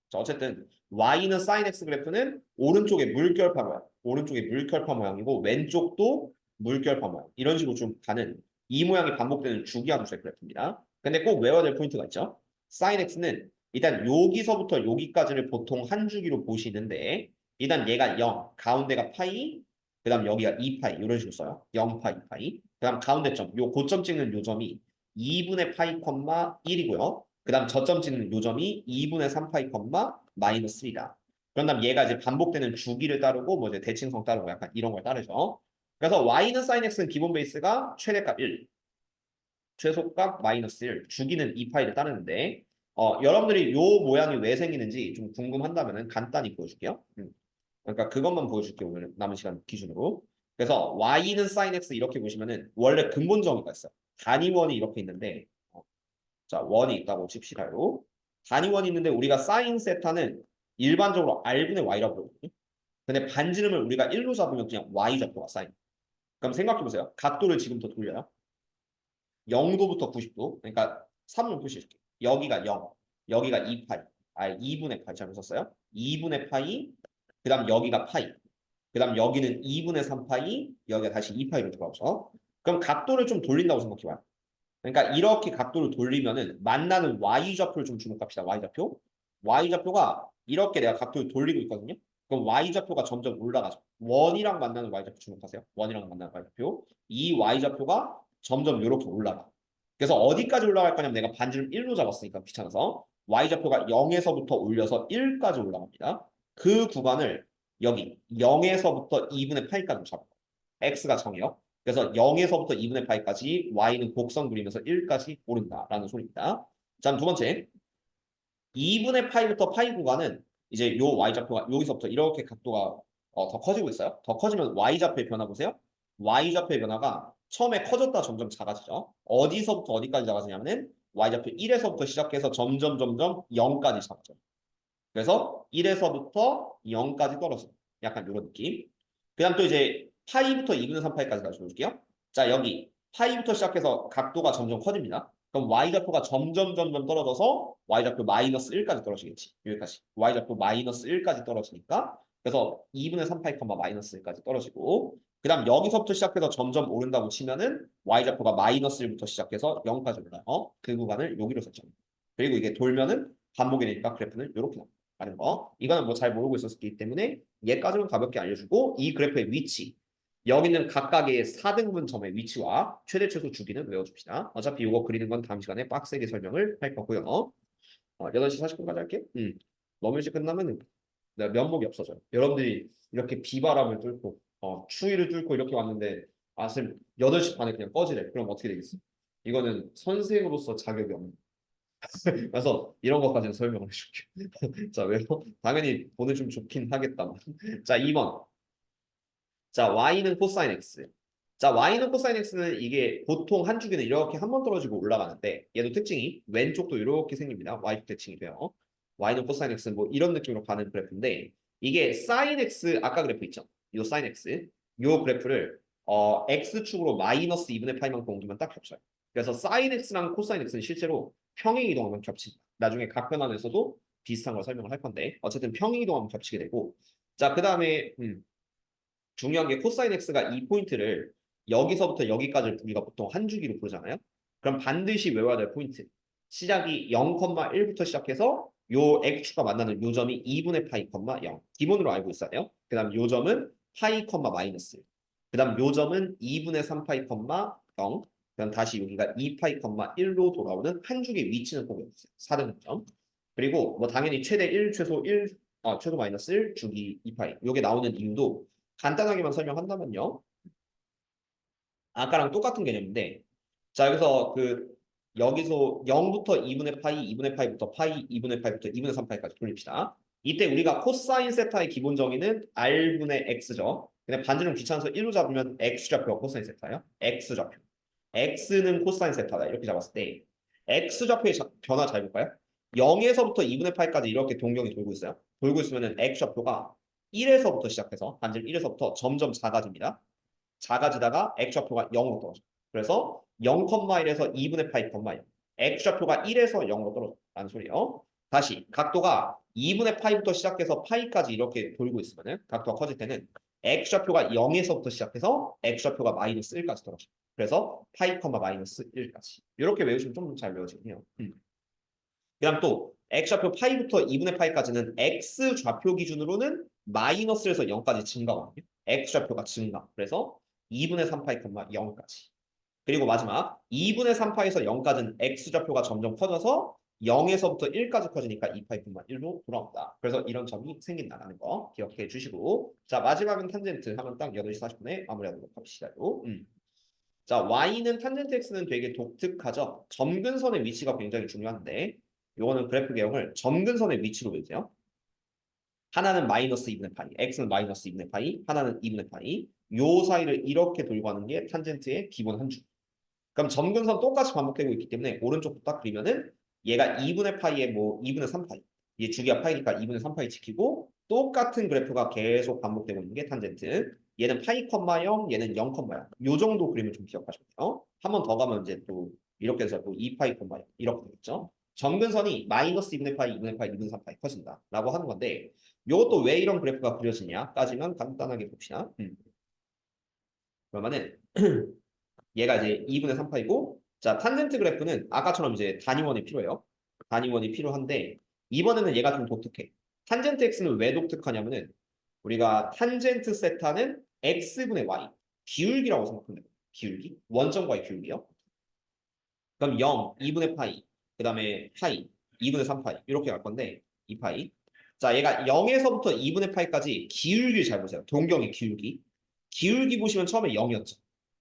S1: 자, 어쨌든 y는 sin x 그래프는 오른쪽에 물결파 모양, 오른쪽에 물결파 모양이고 왼쪽도 물결파 모양. 이런 식으로 좀 가는 이 모양이 반복되는 주기함수의 그래프입니다. 근데 꼭 외워야 될 포인트가 있죠. sin x는 일단 여기서부터 여기까지를 보통 한 주기로 보시는데 일단 얘가 0, 가운데가 파이, 그 다음 여기가 2파이 이런 식으로 써요. 0파이, 2파이. 그 다음 가운데 점, 요 고점 찍는 요 점이 2분의 파이, 1이고요. 그 다음 저점 찍는 요점이 2분의 3파이 마이너스 3이다. 그런 다음 얘가 이제 반복되는 주기를 따르고 뭐 이제 대칭성 따르고 약간 이런 걸 따르죠. 그래서 y는 sin x는 기본 베이스가 최대값 1, 최소값 마이너스 1, 주기는 2파이를 따르는데 여러분들이 요 모양이 왜 생기는지 좀 궁금한다면 간단히 보여줄게요. 그러니까 그것만 보여줄게요. 오늘 남은 시간 기준으로. 그래서 y는 sin x 이렇게 보시면은 원래 근본 정의가 있어요. 단위원이 이렇게 있는데 자, 원이 있다고 칩시다요. 단위원이 있는데 우리가 사인 세타는 일반적으로 r분의 y라고 그러거든요. 근데 반지름을 우리가 1로 잡으면 그냥 y좌표가 사인. 그럼 생각해보세요. 각도를 지금부터 돌려요. 0도부터 90도. 그러니까 3로 표시해줄게요. 여기가 0, 여기가 2파이. 2분의 파이 잘못 썼어요. 2분의 파이, 그 다음 여기가 파이. 그 다음 여기는 2분의 3파이, 여기가 다시 2파이로 돌아오죠. 그럼 각도를 좀 돌린다고 생각해봐요. 그러니까 이렇게 각도를 돌리면은 만나는 y좌표를 좀 주목합시다. y좌표. y좌표가 이렇게 내가 각도를 돌리고 있거든요. 그럼 y좌표가 점점 올라가죠. 원이랑 만나는 y좌표 주목하세요. 원이랑 만나는 y좌표. 이 y좌표가 점점 이렇게 올라가. 그래서 어디까지 올라갈 거냐면 내가 반지름 1로 잡았으니까 귀찮아서 y좌표가 0에서부터 올려서 1까지 올라갑니다. 그 구간을 여기 0에서부터 2분의 8까지 잡아요. x가 정해요. 그래서 0에서부터 2분의 파이까지 y는 곡선 그리면서 1까지 오른다라는 소리입니다. 자, 두 번째. 2분의 파이부터 파이 구간은 이제 요 y좌표가 여기서부터 이렇게 각도가 더 커지고 있어요. 더 커지면 y좌표의 변화 보세요. y좌표의 변화가 처음에 커졌다 점점 작아지죠. 어디서부터 어디까지 작아지냐면은 y좌표 1에서부터 시작해서 점점 0까지 작아져. 그래서 1에서부터 0까지 떨어져. 약간 이런 느낌. 그다음 또 이제 파이부터 2분의 3파이까지 다시 볼게요. 자, 여기 파이부터 시작해서 각도가 점점 커집니다. 그럼 y좌표가 점점 떨어져서 y좌표 마이너스 1까지 떨어지겠지. 여기까지. y좌표 마이너스 1까지 떨어지니까 그래서 2분의 3파이 컴마 마이너스 1까지 떨어지고 그 다음 여기서부터 시작해서 점점 오른다고 치면은 y좌표가 마이너스 1부터 시작해서 0까지 올라요. 그 구간을 여기로 설정. 그리고 이게 돌면은 반복이 되니까 그래프는 이렇게 나옵니다. 라는 거. 이거는 뭐 잘 모르고 있었기 때문에 얘까지는 가볍게 알려주고 이 그래프의 위치. 여기 있는 각각의 4등분 점의 위치와 최대 최소 주기는 외워줍시다. 어차피 이거 그리는 건 다음 시간에 빡세게 설명을 할 거고요. 8시 40분까지 할게. 너무 일찍 끝나면 면목이 없어져요. 여러분들이 이렇게 비바람을 뚫고 추위를 뚫고 이렇게 왔는데 쌤 8시 반에 그냥 꺼지래. 그럼 어떻게 되겠어? 이거는 선생으로서 자격이 없는 그래서 이런 것까지는 설명을 해줄게. 자, 왜요? 당연히 보내주면 좋긴 하겠다만. 자, 2번. 자, y는 코사인 x. 자, y는 코사인 x는 이게 보통 한 주기는 이렇게 한 번 떨어지고 올라가는데 얘도 특징이 왼쪽도 이렇게 생깁니다. y 특징이 돼요. y는 코사인 x는 뭐 이런 느낌으로 가는 그래프인데 이게 사인 x 아까 그래프 있죠? 이 사인 x 요 그래프를 x축으로 마이너스 2분의 파이만큼 옮기면 딱 겹쳐요. 그래서 사인 x랑 코사인 x는 실제로 평행 이동하면 겹친다. 나중에 각 변환에서도 비슷한 걸 설명을 할 건데 어쨌든 평행 이동하면 겹치게 되고 자, 그 다음에 중요한 게 코사인 x가 이 포인트를 여기서부터 여기까지 우리가 보통 한 주기로 보잖아요. 그럼 반드시 외워야 될 포인트. 시작이 0,1부터 시작해서 요 x축과 만나는 요 점이 2분의 파이, 0. 기본으로 알고 있어야 돼요. 그 다음 요 점은 파이, 마이너스. 그 다음 요 점은 2분의 3파이, 0. 그럼 다시 여기가 2파이, 1로 돌아오는 한 주기 위치는 꼭 외우세요. 4등점. 그리고 뭐 당연히 최대 1, 최소 1, 최소 마이너스 1, 주기 2파이. 요게 나오는 이유도 간단하게만 설명한다면요. 아까랑 똑같은 개념인데 자 여기서 여기서 0부터 2분의 파이, 2분의 파이부터 파이, 2분의 파이부터 2분의 3파이까지 돌립시다. 이때 우리가 코사인 세타의 기본 정의는 r분의 x죠. 근데 반지름 귀찮아서 1로 잡으면 x좌표가 코사인 세타예요. x좌표. x는 코사인 세타다. 이렇게 잡았을 때 x좌표의 변화 잘 볼까요? 0에서부터 2분의 파이까지 이렇게 동경이 돌고 있어요. 돌고 있으면 x좌표가 1에서부터 시작해서 반지름 1에서부터 점점 작아집니다. 작아지다가 x좌표가 0으로 떨어져. 그래서 0,1에서 2분의 파이, 0. x좌표가 1에서 0으로 떨어진다는 소리예요. 다시 각도가 2분의 파이부터 시작해서 파이까지 이렇게 돌고 있으면 각도가 커질 때는 x좌표가 0에서부터 시작해서 x좌표가 마이너스 1까지 떨어져. 그래서 파이, 마이너스 1까지. 이렇게 외우시면 좀 잘 외워지네요. 그다음 또 x좌표 파이부터 2분의 파이까지는 x좌표 기준으로는 마이너스에서 0까지 증가거든요. x좌표가 증가. 그래서 2분의 3파이, 0까지. 그리고 마지막 2분의 3파에서 0까지는 x좌표가 점점 커져서 0에서부터 1까지 커지니까 2파이, 1로 돌아온다. 그래서 이런 점이 생긴다는 거 기억해 주시고 자 마지막은 탄젠트 하면 딱 8시 40분에 마무리하도록 합시다. 자 y는 탄젠트 x는 되게 독특하죠. 점근선의 위치가 굉장히 중요한데 요거는 그래프 개형을 점근선의 위치로 외우세요. 하나는 마이너스 2분의 파이, x는 마이너스 2분의 파이, 하나는 2분의 파이. 요 사이를 이렇게 돌고 하는 게 탄젠트의 기본 한 줄. 그럼 점근선 똑같이 반복되고 있기 때문에 오른쪽부터 딱 그리면은 얘가 2분의 파이에 뭐 2분의 3파이. 얘 주기가 파이니까 2분의 3파이 지키고 똑같은 그래프가 계속 반복되고 있는 게 탄젠트. 얘는 파이 컴마 0, 얘는 0 컴마 0. 요 정도 그림을 좀 기억하시면 돼요. 한 번 더 가면 이제 또 이렇게 해서 또 2파이 컴마 0 이렇게 되겠죠. 점근선이 마이너스 2분의 파이, 2분의 파이, 2분의 3파이 커진다 라고 하는 건데 이것도 왜 이런 그래프가 그려지냐까지만 간단하게 봅시다. 그러면은 얘가 이제 2분의 3파이고 자 탄젠트 그래프는 아까처럼 이제 단위원이 필요해요. 단위원이 필요한데 이번에는 얘가 좀 독특해. 탄젠트 x는 왜 독특하냐면은 우리가 탄젠트 세타는 x분의 y 기울기라고 생각하면 돼요. 기울기 원점과의 기울기요. 그럼 0, 2분의 파이 그 다음에 파이 2분의 3파이 이렇게 갈 건데 2파이 자 얘가 0에서부터 2분의 파이까지 기울기 잘 보세요. 동경의 기울기 기울기 보시면 처음에 0이었죠.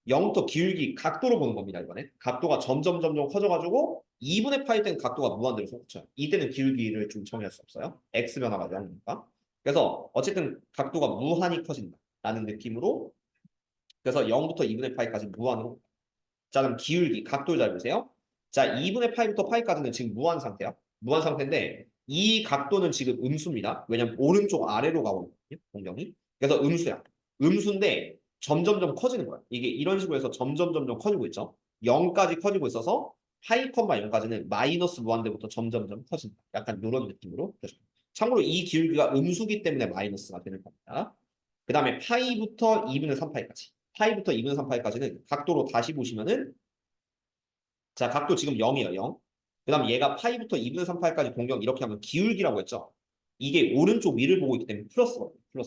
S1: 0부터 기울기 각도로 보는 겁니다. 이번에 각도가 점점 커져가지고 2분의 파이 때는 각도가 무한대로 솟구쳐요. 이때는 기울기를 좀 정의할 수 없어요. x 변화가 0이니까. 그래서 어쨌든 각도가 무한히 커진다라는 느낌으로 그래서 0부터 2분의 파이까지 무한으로 자 그럼 기울기 각도를 잘 보세요. 자 2분의 파이부터 파이까지는 지금 무한 상태야. 무한 상태인데 이 각도는 지금 음수입니다. 왜냐면 오른쪽 아래로 가고 있거든요. 공경이. 그래서 음수야. 음수인데 점점점 커지는 거야. 이게 이런 식으로 해서 점점점 커지고 있죠. 0까지 커지고 있어서 파이 컴마 0까지는 마이너스 무한대부터 점점점 커진다. 약간 이런 느낌으로. 그렇죠. 참고로 이 기울기가 음수기 때문에 마이너스가 되는 겁니다. 그 다음에 파이부터 2분의 3파이까지. 파이부터 2분의 3파이까지는 각도로 다시 보시면은 자 각도 지금 0이에요. 0. 그 다음 얘가 파이부터 2분의 3파이까지 공경 이렇게 하면 기울기라고 했죠. 이게 오른쪽 위를 보고 있기 때문에 플러스거든요.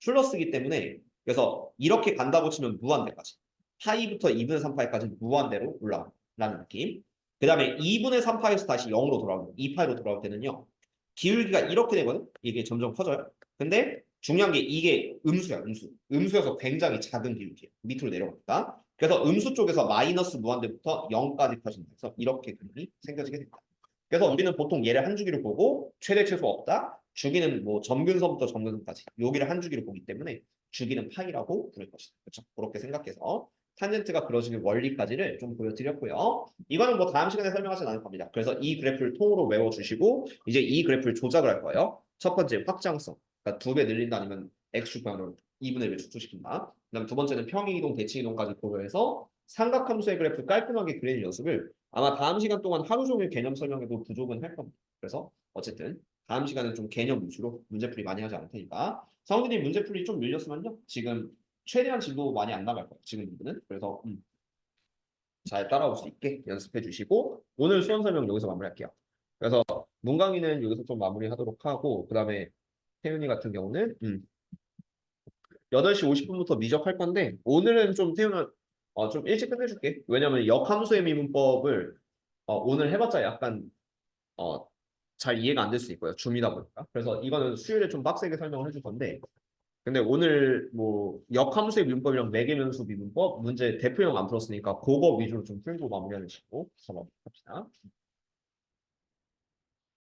S1: 플러스이기 때문에 그래서 이렇게 간다고 치면 무한대까지 파이부터 2분의 3파이까지 무한대로 올라가는 느낌. 그 다음에 2분의 3파에서 다시 0으로 돌아오는 2파이로 돌아올 때는요. 기울기가 이렇게 되거든. 이게 점점 커져요. 근데 중요한 게 이게 음수야, 음수. 음수여서 굉장히 작은 기울기예요. 밑으로 내려갑니다. 그래서 음수 쪽에서 마이너스 무한대부터 0까지 펴진다. 그래서 이렇게 그림이 생겨지게 됩니다. 그래서 우리는 보통 얘를 한 주기로 보고 최대 최소 없다. 주기는 뭐 점근선부터 점근선까지 여기를 한 주기로 보기 때문에 주기는 파이라고 부를 것이다. 그렇죠? 그렇게 생각해서 탄젠트가 그려지는 원리까지를 좀 보여드렸고요. 이거는 뭐 다음 시간에 설명하진 않을 겁니다. 그래서 이 그래프를 통으로 외워주시고 이제 이 그래프를 조작을 할 거예요. 첫 번째 확장성. 그러니까 2배 늘린다 아니면 x축 방향으로 2분의 1을 축소시킨다. 그다음 두 번째는 평행이동, 대칭이동까지 고려해서 삼각함수의 그래프 깔끔하게 그리는 연습을 아마 다음 시간 동안 하루 종일 개념 설명해도 부족은 할 겁니다. 그래서 어쨌든 다음 시간은 좀 개념 위주로 문제풀이 많이 하지 않을 테니까 성진이 문제풀이 좀 밀렸으면요. 지금 최대한 진도 많이 안 나갈 거예요. 지금 이분은. 그래서 잘 따라올 수 있게 연습해 주시고 오늘 수험 설명 여기서 마무리할게요. 그래서 문강이는 여기서 좀 마무리하도록 하고 그다음에 태윤이 같은 경우는 8시 50분부터 미적할 건데 오늘은 좀 태윤아 좀 일찍 끝내줄게. 왜냐면 역함수의 미분법을 오늘 해봤자 약간 어, 잘 이해가 안 될 수 있고요. 줌이다 보니까. 그래서 이거는 수요일에 좀 빡세게 설명을 해줄 건데 근데 오늘 뭐 역함수의 미분법이랑 매개면수 미분법 문제 대표형 안 풀었으니까 그거 위주로 좀 풀고 마무리하는 식으로 잡아봅시다.